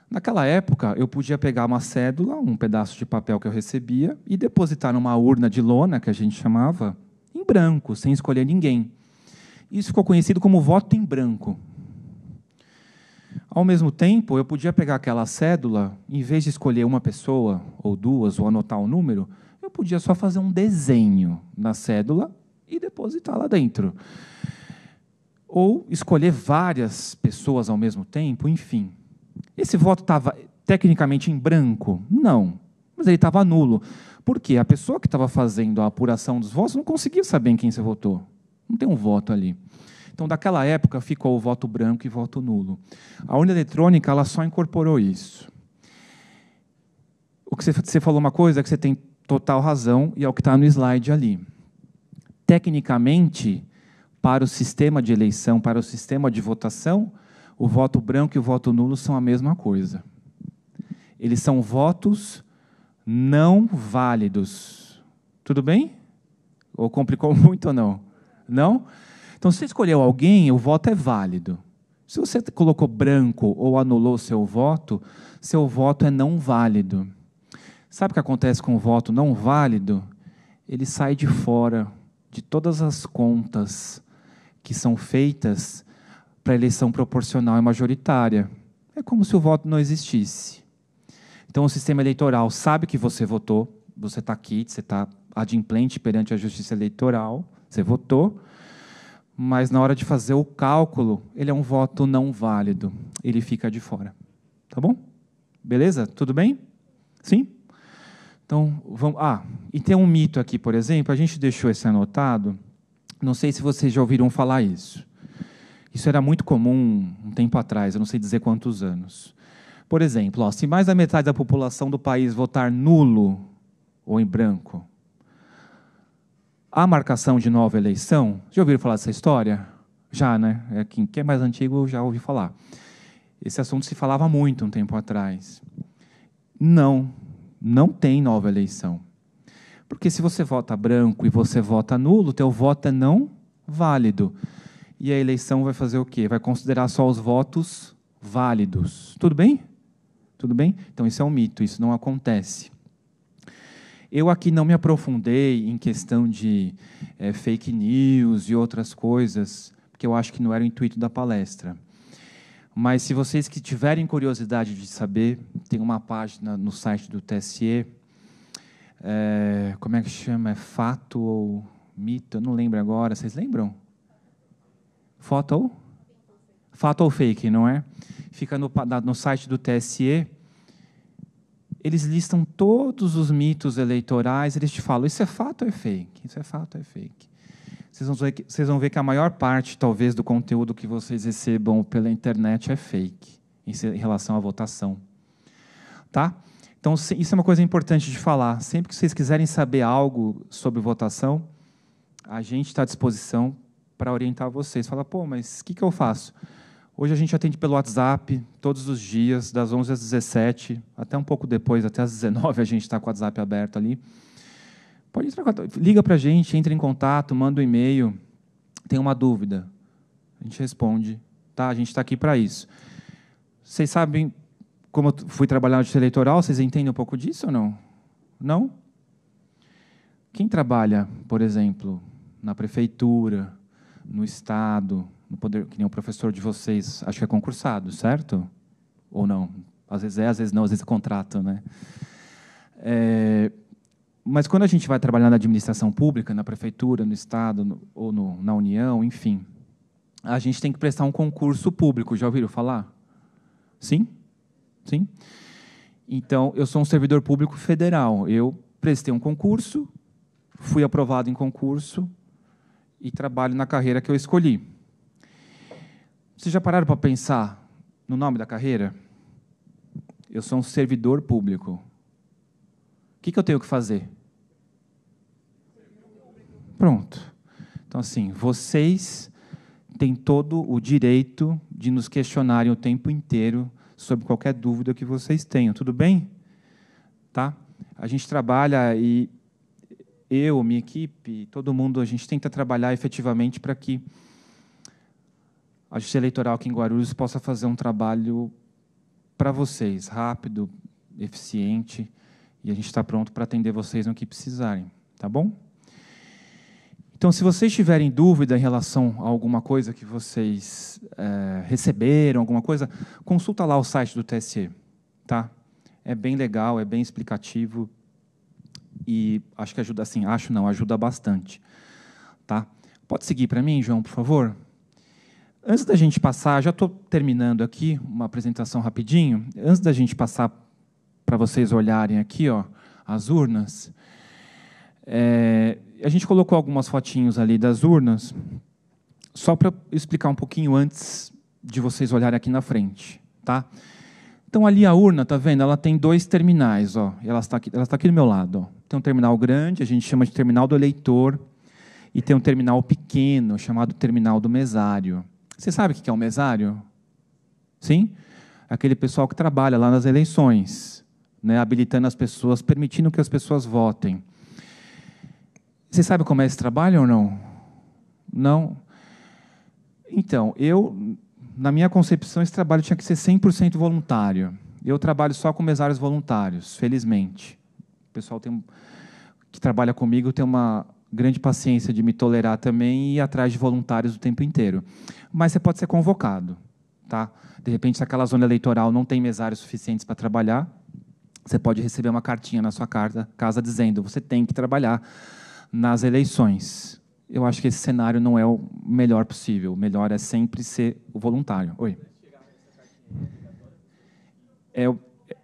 Naquela época, eu podia pegar uma cédula, um pedaço de papel que eu recebia, e depositar numa urna de lona, que a gente chamava, em branco, sem escolher ninguém. Isso ficou conhecido como voto em branco. Ao mesmo tempo, eu podia pegar aquela cédula, em vez de escolher uma pessoa, ou duas, ou anotar o número, eu podia só fazer um desenho na cédula e depositar lá dentro. Ou escolher várias pessoas ao mesmo tempo, enfim. Esse voto estava tecnicamente em branco? Não, mas ele estava nulo. Por quê? A pessoa que estava fazendo a apuração dos votos não conseguia saber em quem você votou. Não tem um voto ali. Então, daquela época, ficou o voto branco e voto nulo. A urna eletrônica ela só incorporou isso. O que você falou uma coisa que você tem total razão, e é o que está no slide ali. Tecnicamente, para o sistema de eleição, para o sistema de votação, o voto branco e o voto nulo são a mesma coisa. Eles são votos não válidos. Tudo bem? Ou complicou muito ou não? Não? Então, se você escolheu alguém, o voto é válido. Se você colocou branco ou anulou seu voto é não válido. Sabe o que acontece com o voto não válido? Ele sai de fora de todas as contas que são feitas para a eleição proporcional e majoritária. É como se o voto não existisse. Então, o sistema eleitoral sabe que você votou, você está aqui, você está adimplente perante a justiça eleitoral, você votou, mas na hora de fazer o cálculo, ele é um voto não válido, ele fica de fora. Tá bom? Beleza? Tudo bem? Sim? Então, vamos... e tem um mito aqui, por exemplo, a gente deixou esse anotado, não sei se vocês já ouviram falar isso. Isso era muito comum um tempo atrás, eu não sei dizer quantos anos. Por exemplo, se mais da metade da população do país votar nulo ou em branco, há marcação de nova eleição? Já ouviram falar dessa história? Já, né? Quem é mais antigo já ouviu falar. Esse assunto se falava muito um tempo atrás. Não tem nova eleição. Porque se você vota branco e você vota nulo, teu voto é não válido. E a eleição vai fazer o quê? Vai considerar só os votos válidos. Tudo bem? Tudo bem? Então, isso é um mito, isso não acontece. Eu aqui não me aprofundei em questão de fake news e outras coisas, porque eu acho que não era o intuito da palestra. Mas, se vocês que tiverem curiosidade de saber, tem uma página no site do TSE, como é que chama? É fato ou mito? Eu não lembro agora. Vocês lembram? Fato ou fake, não é? Fica no site do TSE. Eles listam todos os mitos eleitorais, eles te falam, isso é fato ou é fake? Isso é fato ou é fake? Vocês vão ver que a maior parte, talvez, do conteúdo que vocês recebam pela internet é fake, em relação à votação. Tá? Então, isso é uma coisa importante de falar. Sempre que vocês quiserem saber algo sobre votação, a gente está à disposição para orientar vocês. Fala, pô, mas o que eu faço? Hoje a gente atende pelo WhatsApp, todos os dias, das 11 às 17, até um pouco depois, até às 19, a gente está com o WhatsApp aberto ali. Pode entrar, liga para a gente, entre em contato, manda um e-mail. Tem uma dúvida, a gente responde. Tá? A gente está aqui para isso. Vocês sabem como eu fui trabalhar no justiça eleitoral? Vocês entendem um pouco disso ou não? Não? Quem trabalha, por exemplo, na prefeitura, no Estado, no poder, que nem o professor de vocês, acho que é concursado, certo? Ou não? Às vezes às vezes não, às vezes é contrato, né? Mas quando a gente vai trabalhar na administração pública, na prefeitura, no Estado, ou na União, enfim, a gente tem que prestar um concurso público. Já ouviram falar? Sim? Sim? Então, eu sou um servidor público federal. Eu prestei um concurso, fui aprovado em concurso e trabalho na carreira que eu escolhi. Vocês já pararam para pensar no nome da carreira? Eu sou um servidor público. O que eu tenho que fazer? Pronto. Então, assim, vocês têm todo o direito de nos questionarem o tempo inteiro sobre qualquer dúvida que vocês tenham. Tudo bem? Tá? A gente trabalha e eu, minha equipe, todo mundo, a gente tenta trabalhar efetivamente para que a Justiça Eleitoral aqui em Guarulhos possa fazer um trabalho para vocês, rápido, eficiente, e a gente está pronto para atender vocês no que precisarem, tá bom? Então, se vocês tiverem dúvida em relação a alguma coisa que vocês receberam, alguma coisa, consulta lá o site do TSE, tá? É bem legal, é bem explicativo, e acho que ajuda, assim, ajuda bastante, tá? Pode seguir para mim, João, por favor? Antes da gente passar, já estou terminando aqui, uma apresentação rapidinho. Antes da gente passar para vocês olharem aqui, ó, as urnas, a gente colocou algumas fotinhos ali das urnas, só para explicar um pouquinho antes de vocês olharem aqui na frente. Tá? Então, ali a urna, tá vendo? Ela tem 2 terminais. Ó, ela está aqui do meu lado. Ó. Tem um terminal grande, a gente chama de terminal do eleitor, e tem um terminal pequeno, chamado terminal do mesário. Você sabe o que é um mesário? Sim? Aquele pessoal que trabalha lá nas eleições, né, habilitando as pessoas, permitindo que as pessoas votem. Você sabe como é esse trabalho ou não? Não? Então, na minha concepção, esse trabalho tinha que ser 100% voluntário. Eu trabalho só com mesários voluntários, felizmente. O pessoal que trabalha comigo tem uma grande paciência de me tolerar também e ir atrás de voluntários o tempo inteiro. Mas você pode ser convocado. Tá? De repente, se aquela zona eleitoral não tem mesários suficientes para trabalhar, você pode receber uma cartinha na sua casa dizendo você tem que trabalhar nas eleições. Eu acho que esse cenário não é o melhor possível. O melhor é sempre ser o voluntário. Oi.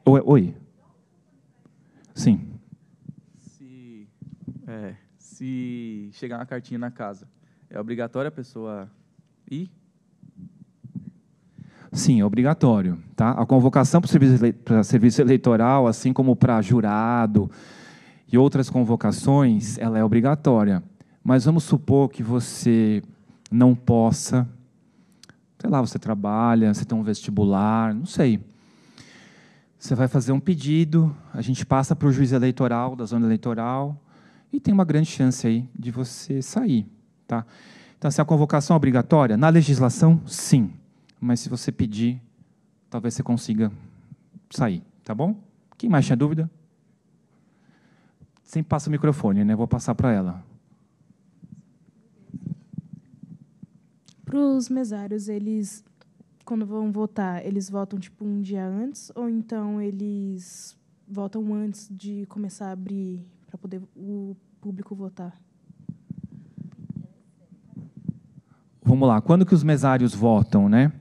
Oi. Sim. Se chegar uma cartinha na casa, é obrigatório a pessoa ir? Sim, é obrigatório. Tá? A convocação para serviço eleitoral, assim como para jurado e outras convocações, ela é obrigatória. Mas vamos supor que você não possa, sei lá, você trabalha, você tem um vestibular, não sei. Você vai fazer um pedido, a gente passa para o juiz eleitoral, da zona eleitoral, e tem uma grande chance aí de você sair. Tá? Então, se a convocação é obrigatória, na legislação, sim. Mas se você pedir, talvez você consiga sair, tá bom? Quem mais tinha dúvida? Sempre passa o microfone, né? Vou passar para ela. Para os mesários, eles, quando vão votar, eles votam tipo um dia antes, ou então eles votam antes de começar a abrir para poder o público votar? Vamos lá. Quando que os mesários votam, né?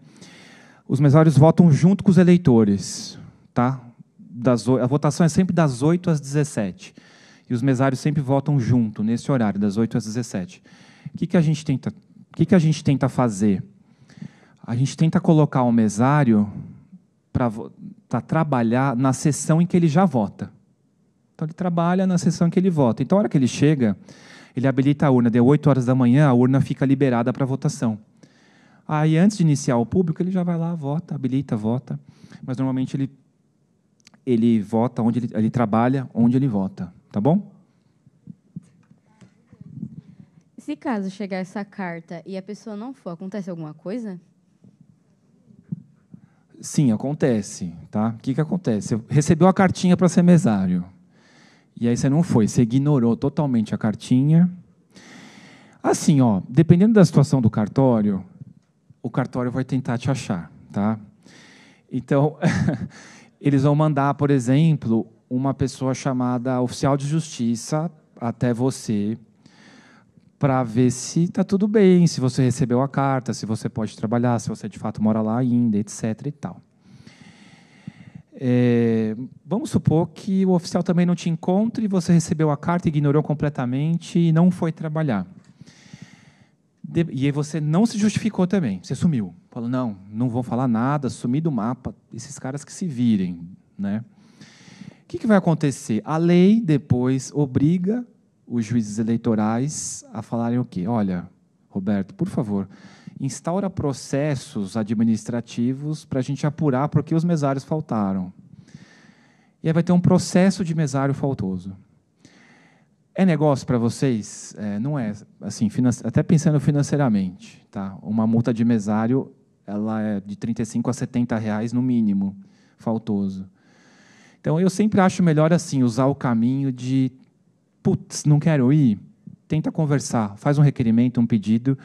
Os mesários votam junto com os eleitores, tá? A votação é sempre das 8 às 17. E os mesários sempre votam junto, nesse horário, das 8 às 17. O que a gente tenta fazer? A gente tenta colocar o mesário para trabalhar na sessão em que ele já vota. Então, ele trabalha na sessão em que ele vota. Então, a hora que ele chega, ele habilita a urna. Deu 8 horas da manhã, a urna fica liberada para votação. Aí, antes de iniciar o público, ele já vai lá, vota, habilita, vota. Mas, normalmente, ele vota onde ele trabalha, onde ele vota. Tá bom? Se caso chegar essa carta e a pessoa não for, acontece alguma coisa? Sim, acontece. Tá? O que acontece? Você recebeu a cartinha para ser mesário. E aí você não foi, você ignorou totalmente a cartinha. Assim, ó, dependendo da situação do cartório, o cartório vai tentar te achar. Tá? Então, eles vão mandar, por exemplo, uma pessoa chamada oficial de justiça até você, para ver se está tudo bem, se você recebeu a carta, se você pode trabalhar, se você de fato mora lá ainda, etc. e tal. Vamos supor que o oficial também não te encontre, você recebeu a carta, ignorou completamente e não foi trabalhar. E aí você não se justificou também, você sumiu. Falou, não vou falar nada, sumi do mapa, esses caras que se virem. Né? O que vai acontecer? A lei depois obriga os juízes eleitorais a falarem o quê? Olha, Roberto, por favor, instaura processos administrativos para a gente apurar por que os mesários faltaram. E aí vai ter um processo de mesário faltoso. É negócio para vocês? Não é. Assim, até pensando financeiramente. Tá? Uma multa de mesário ela é de R$35 a R$70 no mínimo, faltoso. Então, eu sempre acho melhor assim, usar o caminho de putz, não quero ir, tenta conversar, faz um requerimento, um pedido,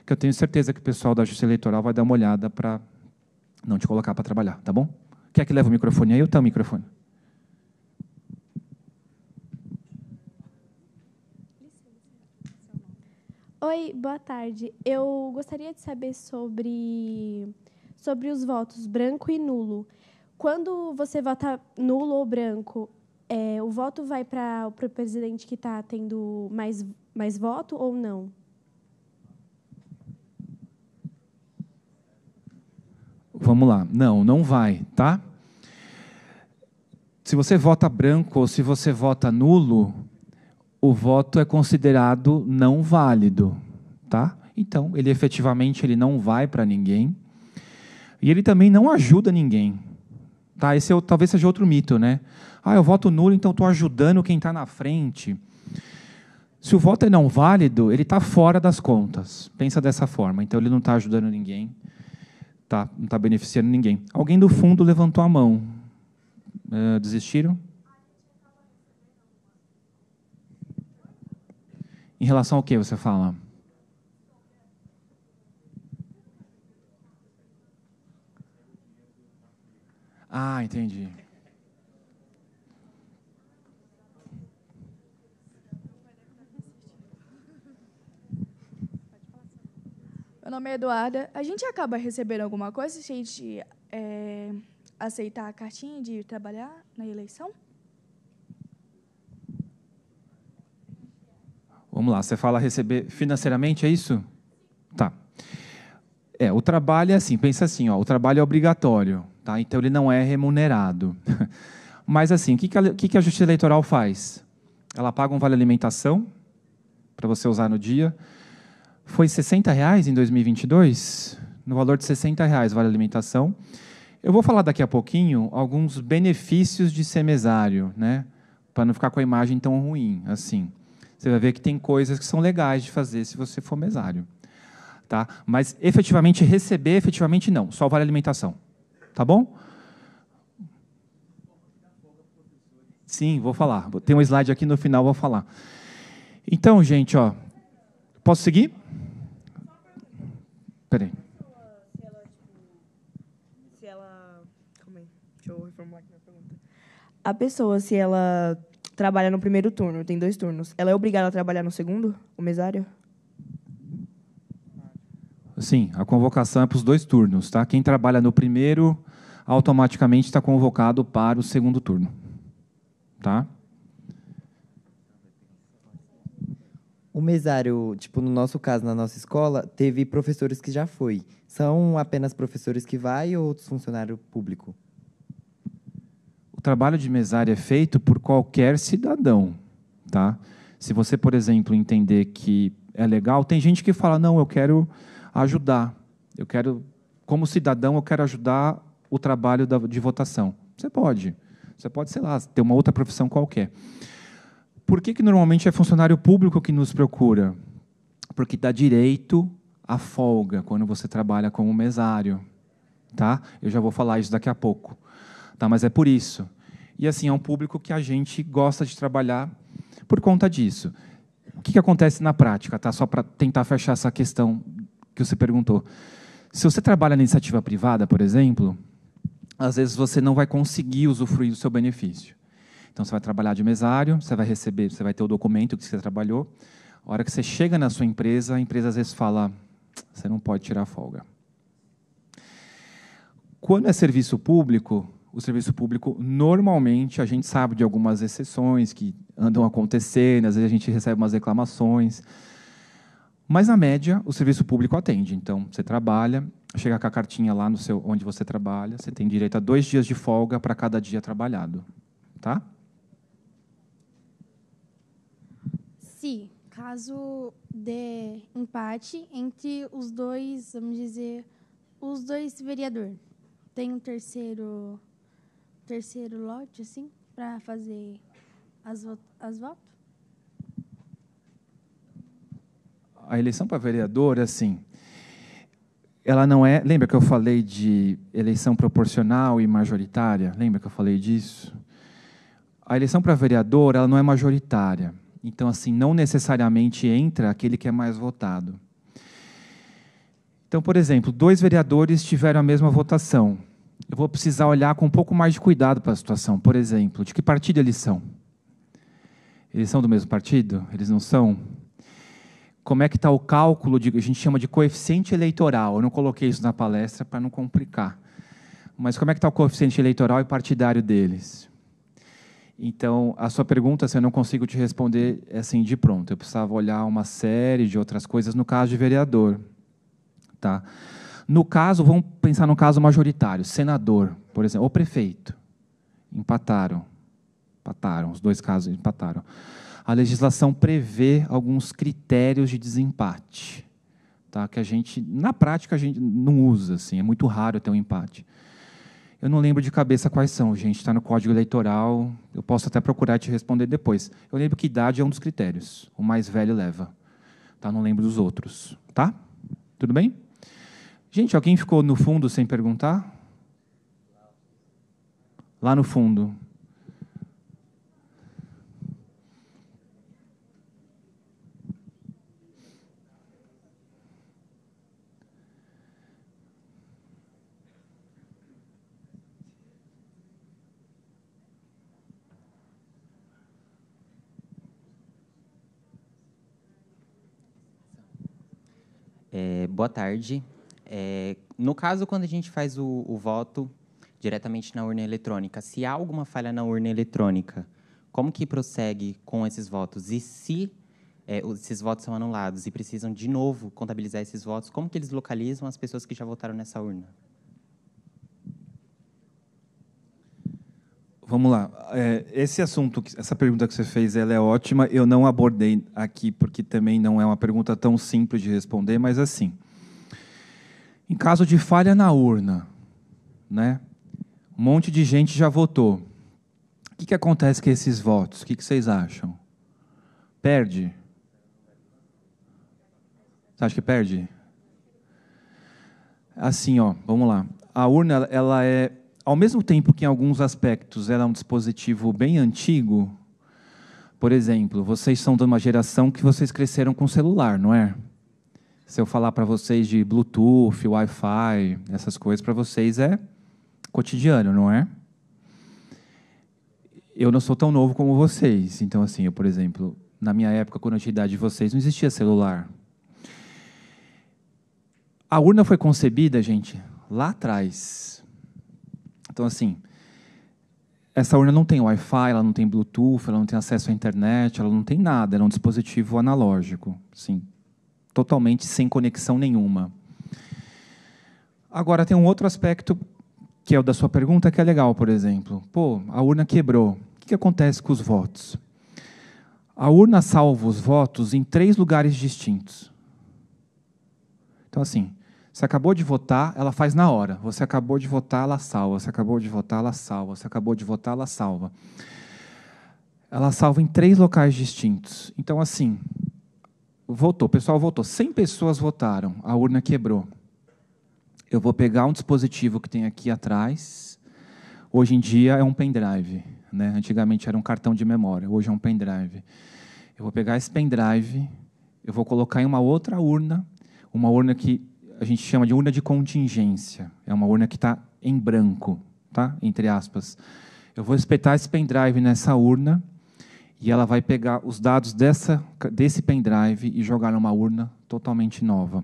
que eu tenho certeza que o pessoal da Justiça Eleitoral vai dar uma olhada para não te colocar para trabalhar, tá bom? Quer que leve o microfone aí ou tá o microfone? Oi, boa tarde. Eu gostaria de saber sobre os votos branco e nulo. Quando você vota nulo ou branco, o voto vai para o presidente que está tendo mais voto ou não? Vamos lá. Não vai, tá? Se você vota branco ou se você vota nulo, o voto é considerado não válido, tá? Então, ele efetivamente não vai para ninguém e ele também não ajuda ninguém. Tá? Esse talvez seja outro mito, né? Eu voto nulo, então estou ajudando quem está na frente. Se o voto é não válido, ele está fora das contas. Pensa dessa forma. Então, ele não está ajudando ninguém, tá? Não está beneficiando ninguém. Alguém do fundo levantou a mão. Desistiram? Em relação ao que você fala? Entendi. Meu nome é Eduarda. A gente acaba recebendo alguma coisa se a gente aceitar a cartinha de ir trabalhar na eleição? Vamos lá, você fala receber financeiramente, é isso? Tá. O trabalho é assim, pensa assim, o trabalho é obrigatório, tá? Então ele não é remunerado. Mas assim, o que a Justiça Eleitoral faz? Ela paga um vale-alimentação para você usar no dia. Foi R$60 em 2022? No valor de R$60 vale-alimentação. Eu vou falar daqui a pouquinho alguns benefícios de ser mesário, né? Para não ficar com a imagem tão ruim, assim. Você vai ver que tem coisas que são legais de fazer se você for mesário. Tá? Mas, efetivamente, receber, efetivamente, não. Só vale alimentação. Tá bom? Sim, vou falar. Tem um slide aqui no final, vou falar. Então, gente, ó, posso seguir? Peraí. Calma aí, deixa eu reformular aqui minha pergunta. A pessoa, se ela trabalha no primeiro turno, tem 2 turnos, ela é obrigada a trabalhar no segundo, o mesário? Sim, a convocação é para os 2 turnos, tá? Quem trabalha no primeiro, automaticamente está convocado para o segundo turno, tá? O mesário, tipo, no nosso caso, na nossa escola, teve professores que já foi. São apenas professores que vai ou outros funcionários públicos? O trabalho de mesário é feito por qualquer cidadão, tá? Se você, por exemplo, entender que é legal, tem gente que fala, não, eu quero ajudar, como cidadão, eu quero ajudar o trabalho de votação. Você pode, sei lá, ter uma outra profissão qualquer. Por que normalmente é funcionário público que nos procura? Porque dá direito à folga quando você trabalha como mesário, tá? Eu já vou falar isso daqui a pouco, tá? Mas é por isso. E assim, é um público que a gente gosta de trabalhar por conta disso. O que acontece na prática, tá? Só para tentar fechar essa questão que você perguntou. Se você trabalha na iniciativa privada, por exemplo, às vezes você não vai conseguir usufruir do seu benefício. Então, você vai trabalhar de mesário, você vai receber, você vai ter o documento que você trabalhou. A hora que você chega na sua empresa, a empresa às vezes fala, você não pode tirar folga. Quando é serviço público, o serviço público, normalmente, a gente sabe de algumas exceções que andam acontecendo, às vezes a gente recebe umas reclamações, mas, na média, o serviço público atende. Então, você trabalha, chega com a cartinha lá no seu, onde você trabalha, você tem direito a 2 dias de folga para cada dia trabalhado. Tá? Se, caso dê empate entre os 2, vamos dizer, os 2 vereadores, tem um terceiro lote, assim, para fazer as votos? A eleição para vereador, assim, ela não é... Lembra que eu falei de eleição proporcional e majoritária? Lembra que eu falei disso? A eleição para vereador, ela não é majoritária. Então, assim, não necessariamente entra aquele que é mais votado. Então, por exemplo, 2 vereadores tiveram a mesma votação. Eu vou precisar olhar com um pouco mais de cuidado para a situação. Por exemplo, de que partido eles são? Eles são do mesmo partido? Eles não são? Como é que está o cálculo, a gente chama de coeficiente eleitoral. Eu não coloquei isso na palestra para não complicar. Mas como é que está o coeficiente eleitoral e partidário deles? Então, a sua pergunta, assim, eu não consigo te responder assim de pronto. Eu precisava olhar uma série de outras coisas no caso de vereador. Tá? No caso, vamos pensar no caso majoritário, senador, por exemplo, ou prefeito. Empataram, os 2 casos empataram. A legislação prevê alguns critérios de desempate, tá? Que a gente, na prática, a gente não usa, assim, é muito raro ter um empate. Eu não lembro de cabeça quais são, gente, está no Código Eleitoral, eu posso até procurar e te responder depois. Eu lembro que idade é um dos critérios, o mais velho leva. Tá? Não lembro dos outros, tá? Tudo bem? Gente, alguém ficou no fundo sem perguntar? Lá no fundo. Boa tarde. No caso, quando a gente faz o voto diretamente na urna eletrônica, se há alguma falha na urna eletrônica, como que prossegue com esses votos? E se esses votos são anulados e precisam, de novo, contabilizar esses votos, como que eles localizam as pessoas que já votaram nessa urna? Vamos lá. Esse assunto, essa pergunta que você fez, ela é ótima. Eu não abordei aqui, porque também não é uma pergunta tão simples de responder, mas assim, em caso de falha na urna, né, um monte de gente já votou. O que acontece com esses votos? O que vocês acham? Perde? Você acha que perde? Assim, ó, vamos lá. A urna, ela é ao mesmo tempo que, em alguns aspectos, ela é um dispositivo bem antigo, por exemplo, vocês são de uma geração que vocês cresceram com celular, não é? Se eu falar para vocês de Bluetooth, Wi-Fi, essas coisas, para vocês é cotidiano, não é? Eu não sou tão novo como vocês. Então, assim, eu, por exemplo, na minha época, quando eu tinha a idade de vocês, não existia celular. A urna foi concebida, gente, lá atrás. Então, assim, essa urna não tem Wi-Fi, ela não tem Bluetooth, ela não tem acesso à internet, ela não tem nada, ela é um dispositivo analógico, sim, totalmente sem conexão nenhuma. Agora, tem um outro aspecto, que é o da sua pergunta, que é legal, por exemplo. Pô, a urna quebrou. O que acontece com os votos? A urna salva os votos em 3 lugares distintos. Então, assim, você acabou de votar, ela faz na hora. Você acabou de votar, ela salva. Você acabou de votar, ela salva. Você acabou de votar, ela salva. Ela salva em 3 locais distintos. Então, assim, votou, o pessoal votou. 100 pessoas votaram, a urna quebrou. Eu vou pegar um dispositivo que tem aqui atrás. Hoje em dia é um pendrive, né? Antigamente era um cartão de memória, hoje é um pendrive. Eu vou pegar esse pendrive, eu vou colocar em uma outra urna, uma urna que a gente chama de urna de contingência. É uma urna que está em branco, tá? Entre aspas. Eu vou espetar esse pendrive nessa urna e ela vai pegar os dados desse pendrive e jogar numa urna totalmente nova.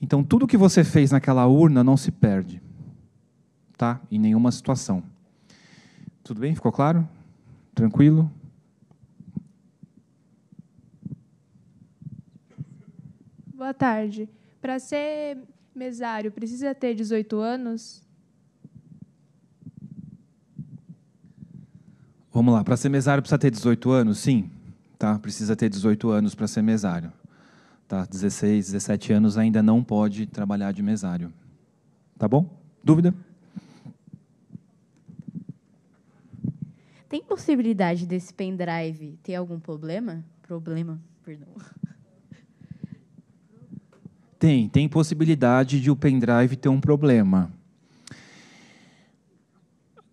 Então, tudo que você fez naquela urna não se perde, tá? Em nenhuma situação. Tudo bem? Ficou claro? Tranquilo? Boa tarde. Para ser mesário, precisa ter 18 anos? Vamos lá. Para ser mesário, precisa ter 18 anos? Sim. Tá? Precisa ter 18 anos para ser mesário. Tá? 16, 17 anos ainda não pode trabalhar de mesário. Tá bom? Dúvida? Tem possibilidade desse pendrive ter algum problema? Perdão. Tem possibilidade de o pendrive ter um problema.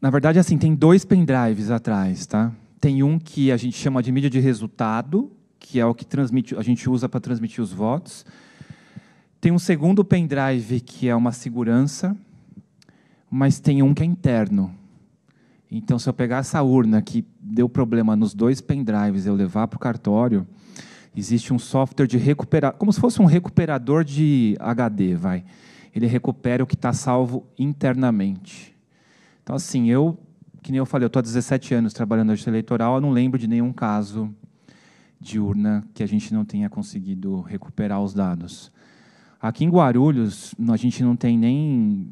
Na verdade, assim, tem 2 pendrives atrás, tá? Tem um que a gente chama de mídia de resultado, que é o que a gente usa para transmitir os votos. Tem um segundo pendrive, que é uma segurança, mas tem um que é interno. Então, se eu pegar essa urna que deu problema nos 2 pendrives e eu levar para o cartório, existe um software de recuperar, como se fosse um recuperador de HD, vai. Ele recupera o que está salvo internamente. Então, assim, que nem eu falei, eu estou há 17 anos trabalhando na justiça eleitoral, eu não lembro de nenhum caso de urna que a gente não tenha conseguido recuperar os dados. Aqui em Guarulhos, a gente não tem nem...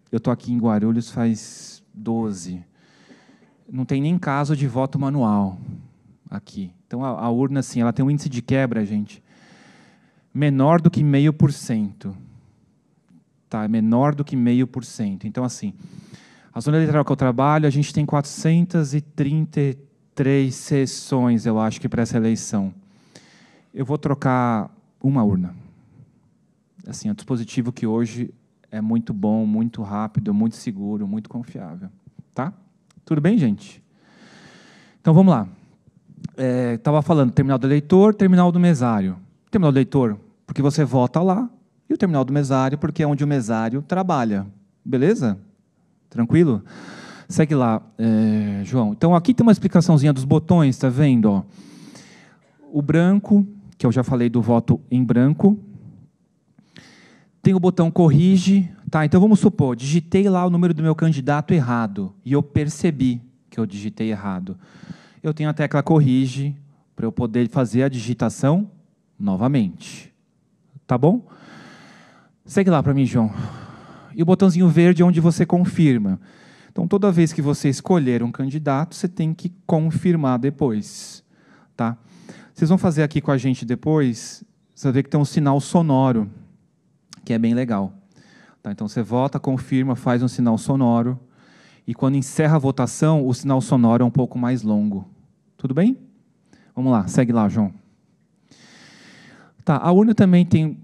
Eu estou aqui em Guarulhos faz 12. Não tem nem caso de voto manual aqui. Então, a urna, assim, ela tem um índice de quebra, gente, menor do que 0,5%. Tá? É menor do que 0,5%. Então, assim, a zona eleitoral que eu trabalho, a gente tem 433 sessões, eu acho que para essa eleição. Eu vou trocar uma urna. Assim, é um dispositivo que hoje é muito bom, muito rápido, muito seguro, muito confiável. Tá? Tudo bem, gente? Então, vamos lá. Estava falando terminal do eleitor, terminal do mesário. Terminal do eleitor, porque você vota lá, e o terminal do mesário, porque é onde o mesário trabalha. Beleza? Tranquilo? Segue lá, João. Então, aqui tem uma explicaçãozinha dos botões, está vendo? Ó. O branco, que eu já falei do voto em branco. Tem o botão corrige. Tá, então, vamos supor, digitei lá o número do meu candidato errado, e eu percebi que eu digitei errado. Eu tenho a tecla corrige, para eu poder fazer a digitação novamente. Tá bom? Segue lá para mim, João. E o botãozinho verde é onde você confirma. Então, toda vez que você escolher um candidato, você tem que confirmar depois. Tá? Vocês vão fazer aqui com a gente depois, você vai ver que tem um sinal sonoro, que é bem legal. Tá? Então, você vota, confirma, faz um sinal sonoro, e quando encerra a votação, o sinal sonoro é um pouco mais longo. Tudo bem? Vamos lá, segue lá, João. Tá, a urna também tem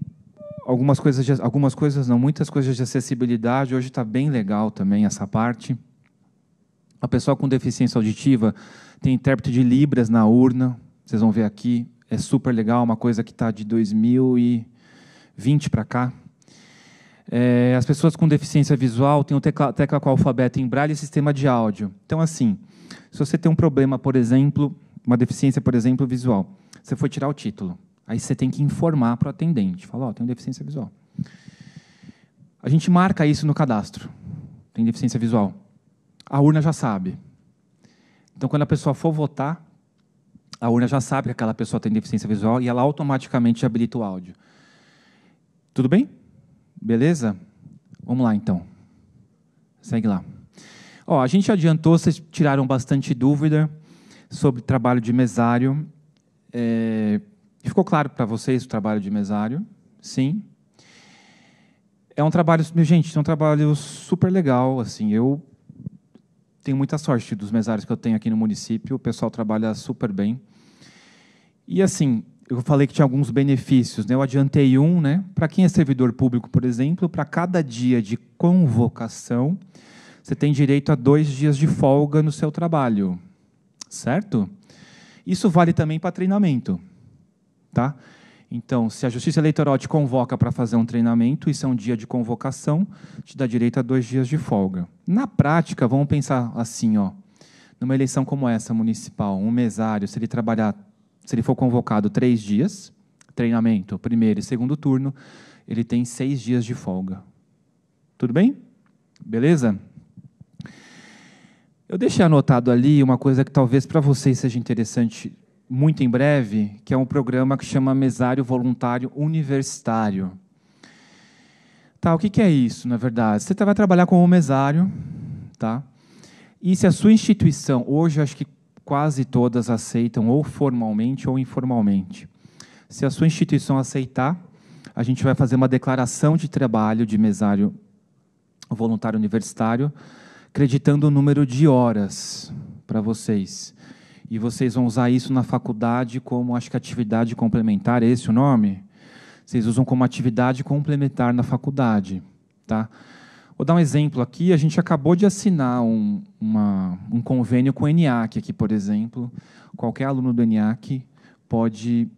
muitas coisas de acessibilidade. Hoje está bem legal também essa parte. A pessoa com deficiência auditiva tem intérprete de Libras na urna. Vocês vão ver aqui. É super legal, uma coisa que está de 2020 para cá. As pessoas com deficiência visual têm o tecla com alfabeto em braille e sistema de áudio. Então, assim, se você tem um problema, por exemplo, uma deficiência, por exemplo, visual, você foi tirar o título. Aí você tem que informar para o atendente. Fala, tenho deficiência visual. A gente marca isso no cadastro. Tem deficiência visual. A urna já sabe. Então, quando a pessoa for votar, a urna já sabe que aquela pessoa tem deficiência visual e ela automaticamente habilita o áudio. Tudo bem? Beleza? Vamos lá, então. Segue lá. A gente adiantou, vocês tiraram bastante dúvida sobre trabalho de mesário. Ficou claro para vocês o trabalho de mesário? Sim. É um trabalho, gente, é um trabalho super legal. Assim, eu tenho muita sorte dos mesários que eu tenho aqui no município. O pessoal trabalha super bem. E, assim, eu falei que tinha alguns benefícios, né? Eu adiantei um, né? Para quem é servidor público, por exemplo, para cada dia de convocação, você tem direito a 2 dias de folga no seu trabalho. Certo? Isso vale também para treinamento. Tá? Então, se a Justiça Eleitoral te convoca para fazer um treinamento, isso é um dia de convocação, te dá direito a 2 dias de folga. Na prática, vamos pensar assim, numa eleição como essa, municipal, um mesário, se ele for convocado 3 dias, treinamento, primeiro e segundo turno, ele tem 6 dias de folga. Tudo bem? Beleza? Eu deixei anotado ali uma coisa que talvez para vocês seja interessante muito em breve, que é um programa que chama Mesário Voluntário Universitário. Tá, o que é isso, na verdade? Você vai trabalhar como mesário, tá? E se a sua instituição, hoje acho que quase todas aceitam, ou formalmente ou informalmente. Se a sua instituição aceitar, a gente vai fazer uma declaração de trabalho de mesário voluntário universitário, acreditando o número de horas para vocês. E vocês vão usar isso na faculdade como, acho que atividade complementar, é esse o nome? Vocês usam como atividade complementar na faculdade. Tá? Vou dar um exemplo aqui. A gente acabou de assinar um convênio com o ENIAC aqui, por exemplo. Qualquer aluno do ENIAC pode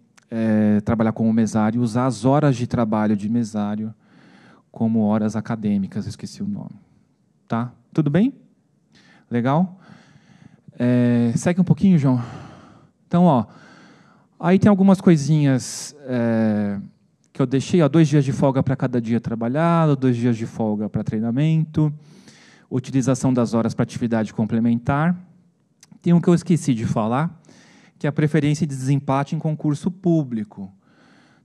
trabalhar como mesário, usar as horas de trabalho de mesário como horas acadêmicas, eu esqueci o nome. Tá? Tudo bem? Legal? Segue um pouquinho, João. Então, aí tem algumas coisinhas que eu deixei. 2 dias de folga para cada dia trabalhado, 2 dias de folga para treinamento, utilização das horas para atividade complementar. Tem um que eu esqueci de falar, que é a preferência de desempate em concurso público.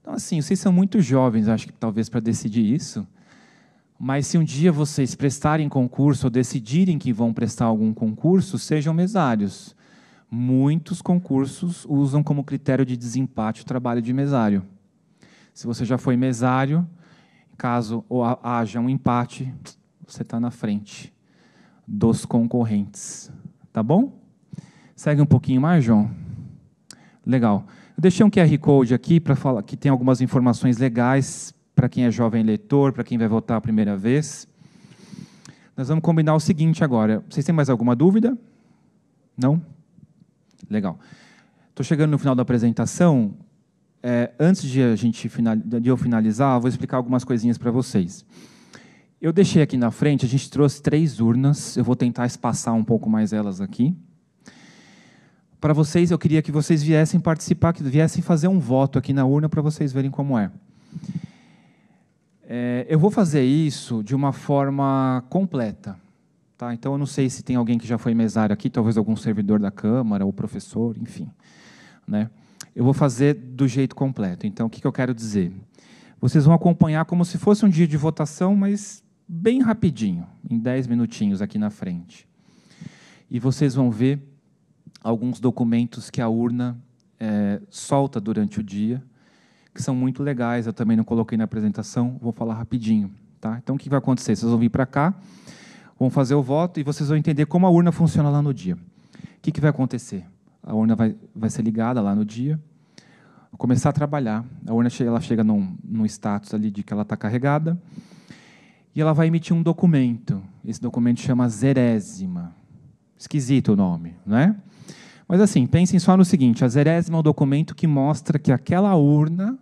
Então, assim, vocês são muito jovens, acho que talvez para decidir isso, mas se um dia vocês prestarem concurso ou decidirem que vão prestar algum concurso, sejam mesários. Muitos concursos usam como critério de desempate o trabalho de mesário. Se você já foi mesário, caso haja um empate, você está na frente dos concorrentes. Tá bom? Segue um pouquinho mais, João. Legal. Eu deixei um QR Code aqui para falar que tem algumas informações legais para quem é jovem eleitor, para quem vai votar a primeira vez. Nós vamos combinar o seguinte agora. Vocês têm mais alguma dúvida? Não? Legal. Estou chegando no final da apresentação. Antes de eu finalizar, vou explicar algumas coisinhas para vocês. Eu deixei aqui na frente, a gente trouxe 3 urnas. Eu vou tentar espaçar um pouco mais elas aqui. Para vocês, eu queria que vocês viessem participar, que viessem fazer um voto aqui na urna para vocês verem como é. Eu vou fazer isso de uma forma completa. Tá? Então, eu não sei se tem alguém que já foi mesário aqui, talvez algum servidor da Câmara, ou professor, enfim. Né? Eu vou fazer do jeito completo. Então, o que eu quero dizer? Vocês vão acompanhar como se fosse um dia de votação, mas bem rapidinho, em 10 minutinhos aqui na frente. E vocês vão ver alguns documentos que a urna solta durante o dia, que são muito legais, eu também não coloquei na apresentação, vou falar rapidinho. Tá? Então, o que vai acontecer? Vocês vão vir para cá, vão fazer o voto e vocês vão entender como a urna funciona lá no dia. O que vai acontecer? A urna vai ser ligada lá no dia, Vou começar a trabalhar. A urna ela chega num status ali de que ela está carregada e ela vai emitir um documento. Esse documento chama zerésima. Esquisito o nome, não é? Mas assim, pensem só no seguinte, a zerésima é um documento que mostra que aquela urna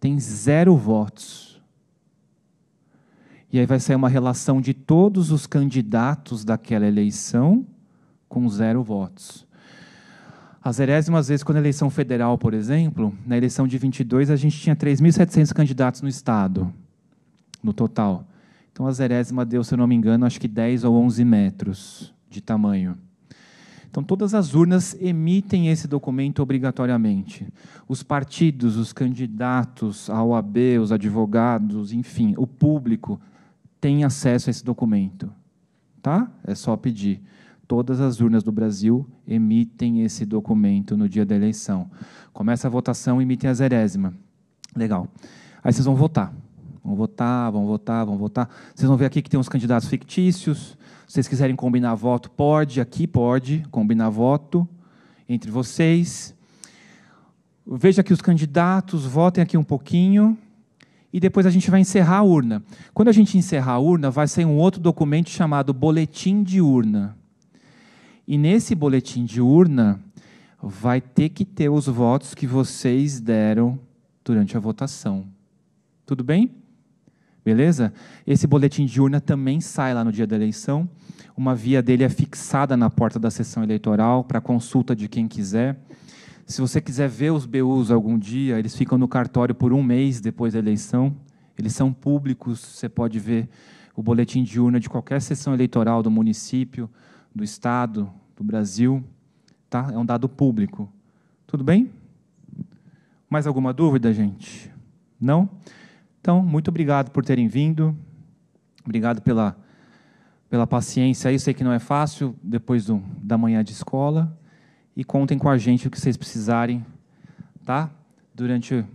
tem 0 votos. E aí vai sair uma relação de todos os candidatos daquela eleição com 0 votos. A zerésima, às vezes, quando a eleição federal, por exemplo, na eleição de 22, a gente tinha 3.700 candidatos no Estado, no total. Então, a zerésima deu, se eu não me engano, acho que 10 ou 11 metros de tamanho. Então, todas as urnas emitem esse documento obrigatoriamente. Os partidos, os candidatos, a OAB, os advogados, enfim, o público tem acesso a esse documento. Tá? É só pedir. Todas as urnas do Brasil emitem esse documento no dia da eleição. Começa a votação, emitem a zerésima. Legal. Aí vocês vão votar. Vão votar, vão votar, vão votar. Vocês vão ver aqui que tem uns candidatos fictícios. Se vocês quiserem combinar voto, pode. Aqui pode combinar voto entre vocês. Veja aqui os candidatos, votem aqui um pouquinho. E depois a gente vai encerrar a urna. Quando a gente encerrar a urna, vai sair um outro documento chamado boletim de urna. E nesse boletim de urna, vai ter que ter os votos que vocês deram durante a votação. Tudo bem? Beleza? Esse boletim de urna também sai lá no dia da eleição. Uma via dele é fixada na porta da sessão eleitoral para consulta de quem quiser. Se você quiser ver os BUs algum dia, eles ficam no cartório por 1 mês depois da eleição. Eles são públicos, você pode ver o boletim de urna de qualquer sessão eleitoral do município, do Estado, do Brasil. Tá? É um dado público. Tudo bem? Mais alguma dúvida, gente? Não? Então, muito obrigado por terem vindo. Obrigado pela paciência. Eu sei que não é fácil depois da manhã de escola. E contem com a gente o que vocês precisarem, tá? Durante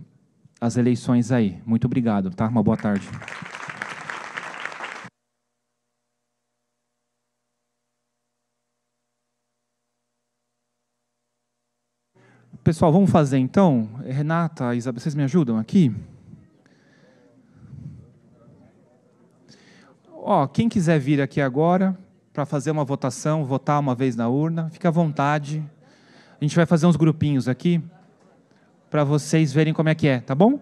as eleições aí. Muito obrigado, tá? Uma boa tarde. Pessoal, vamos fazer então? Renata, Isabel, vocês me ajudam aqui? Ó, quem quiser vir aqui agora para fazer uma votação, votar uma vez na urna, fica à vontade. A gente vai fazer uns grupinhos aqui para vocês verem como é que é, tá bom?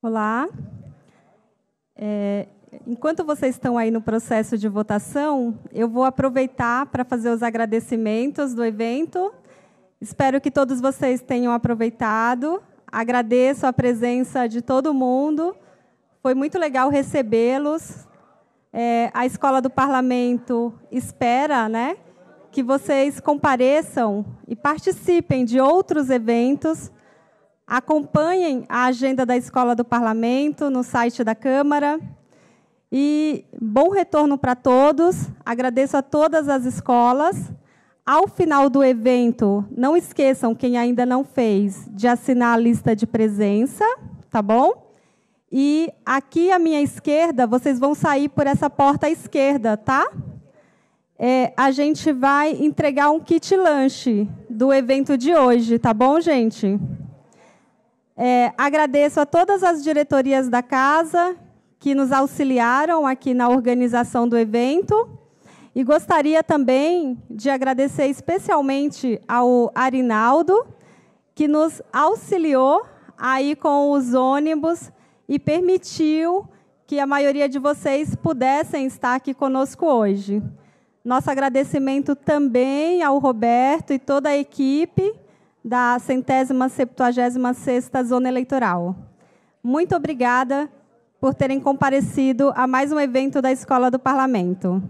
Olá. Enquanto vocês estão aí no processo de votação, eu vou aproveitar para fazer os agradecimentos do evento. Espero que todos vocês tenham aproveitado. Agradeço a presença de todo mundo. Foi muito legal recebê-los. A Escola do Parlamento espera, né, que vocês compareçam e participem de outros eventos. Acompanhem a agenda da Escola do Parlamento no site da Câmara. E bom retorno para todos. Agradeço a todas as escolas. Ao final do evento, não esqueçam, quem ainda não fez, de assinar a lista de presença, tá bom? E aqui à minha esquerda, vocês vão sair por essa porta à esquerda, tá? A gente vai entregar um kit lanche do evento de hoje, tá bom, gente? Agradeço a todas as diretorias da casa que nos auxiliaram aqui na organização do evento. E gostaria também de agradecer especialmente ao Arinaldo, que nos auxiliou aí com os ônibus e permitiu que a maioria de vocês pudessem estar aqui conosco hoje. Nosso agradecimento também ao Roberto e toda a equipe da 176ª Zona Eleitoral. Muito obrigada por terem comparecido a mais um evento da Escola do Parlamento.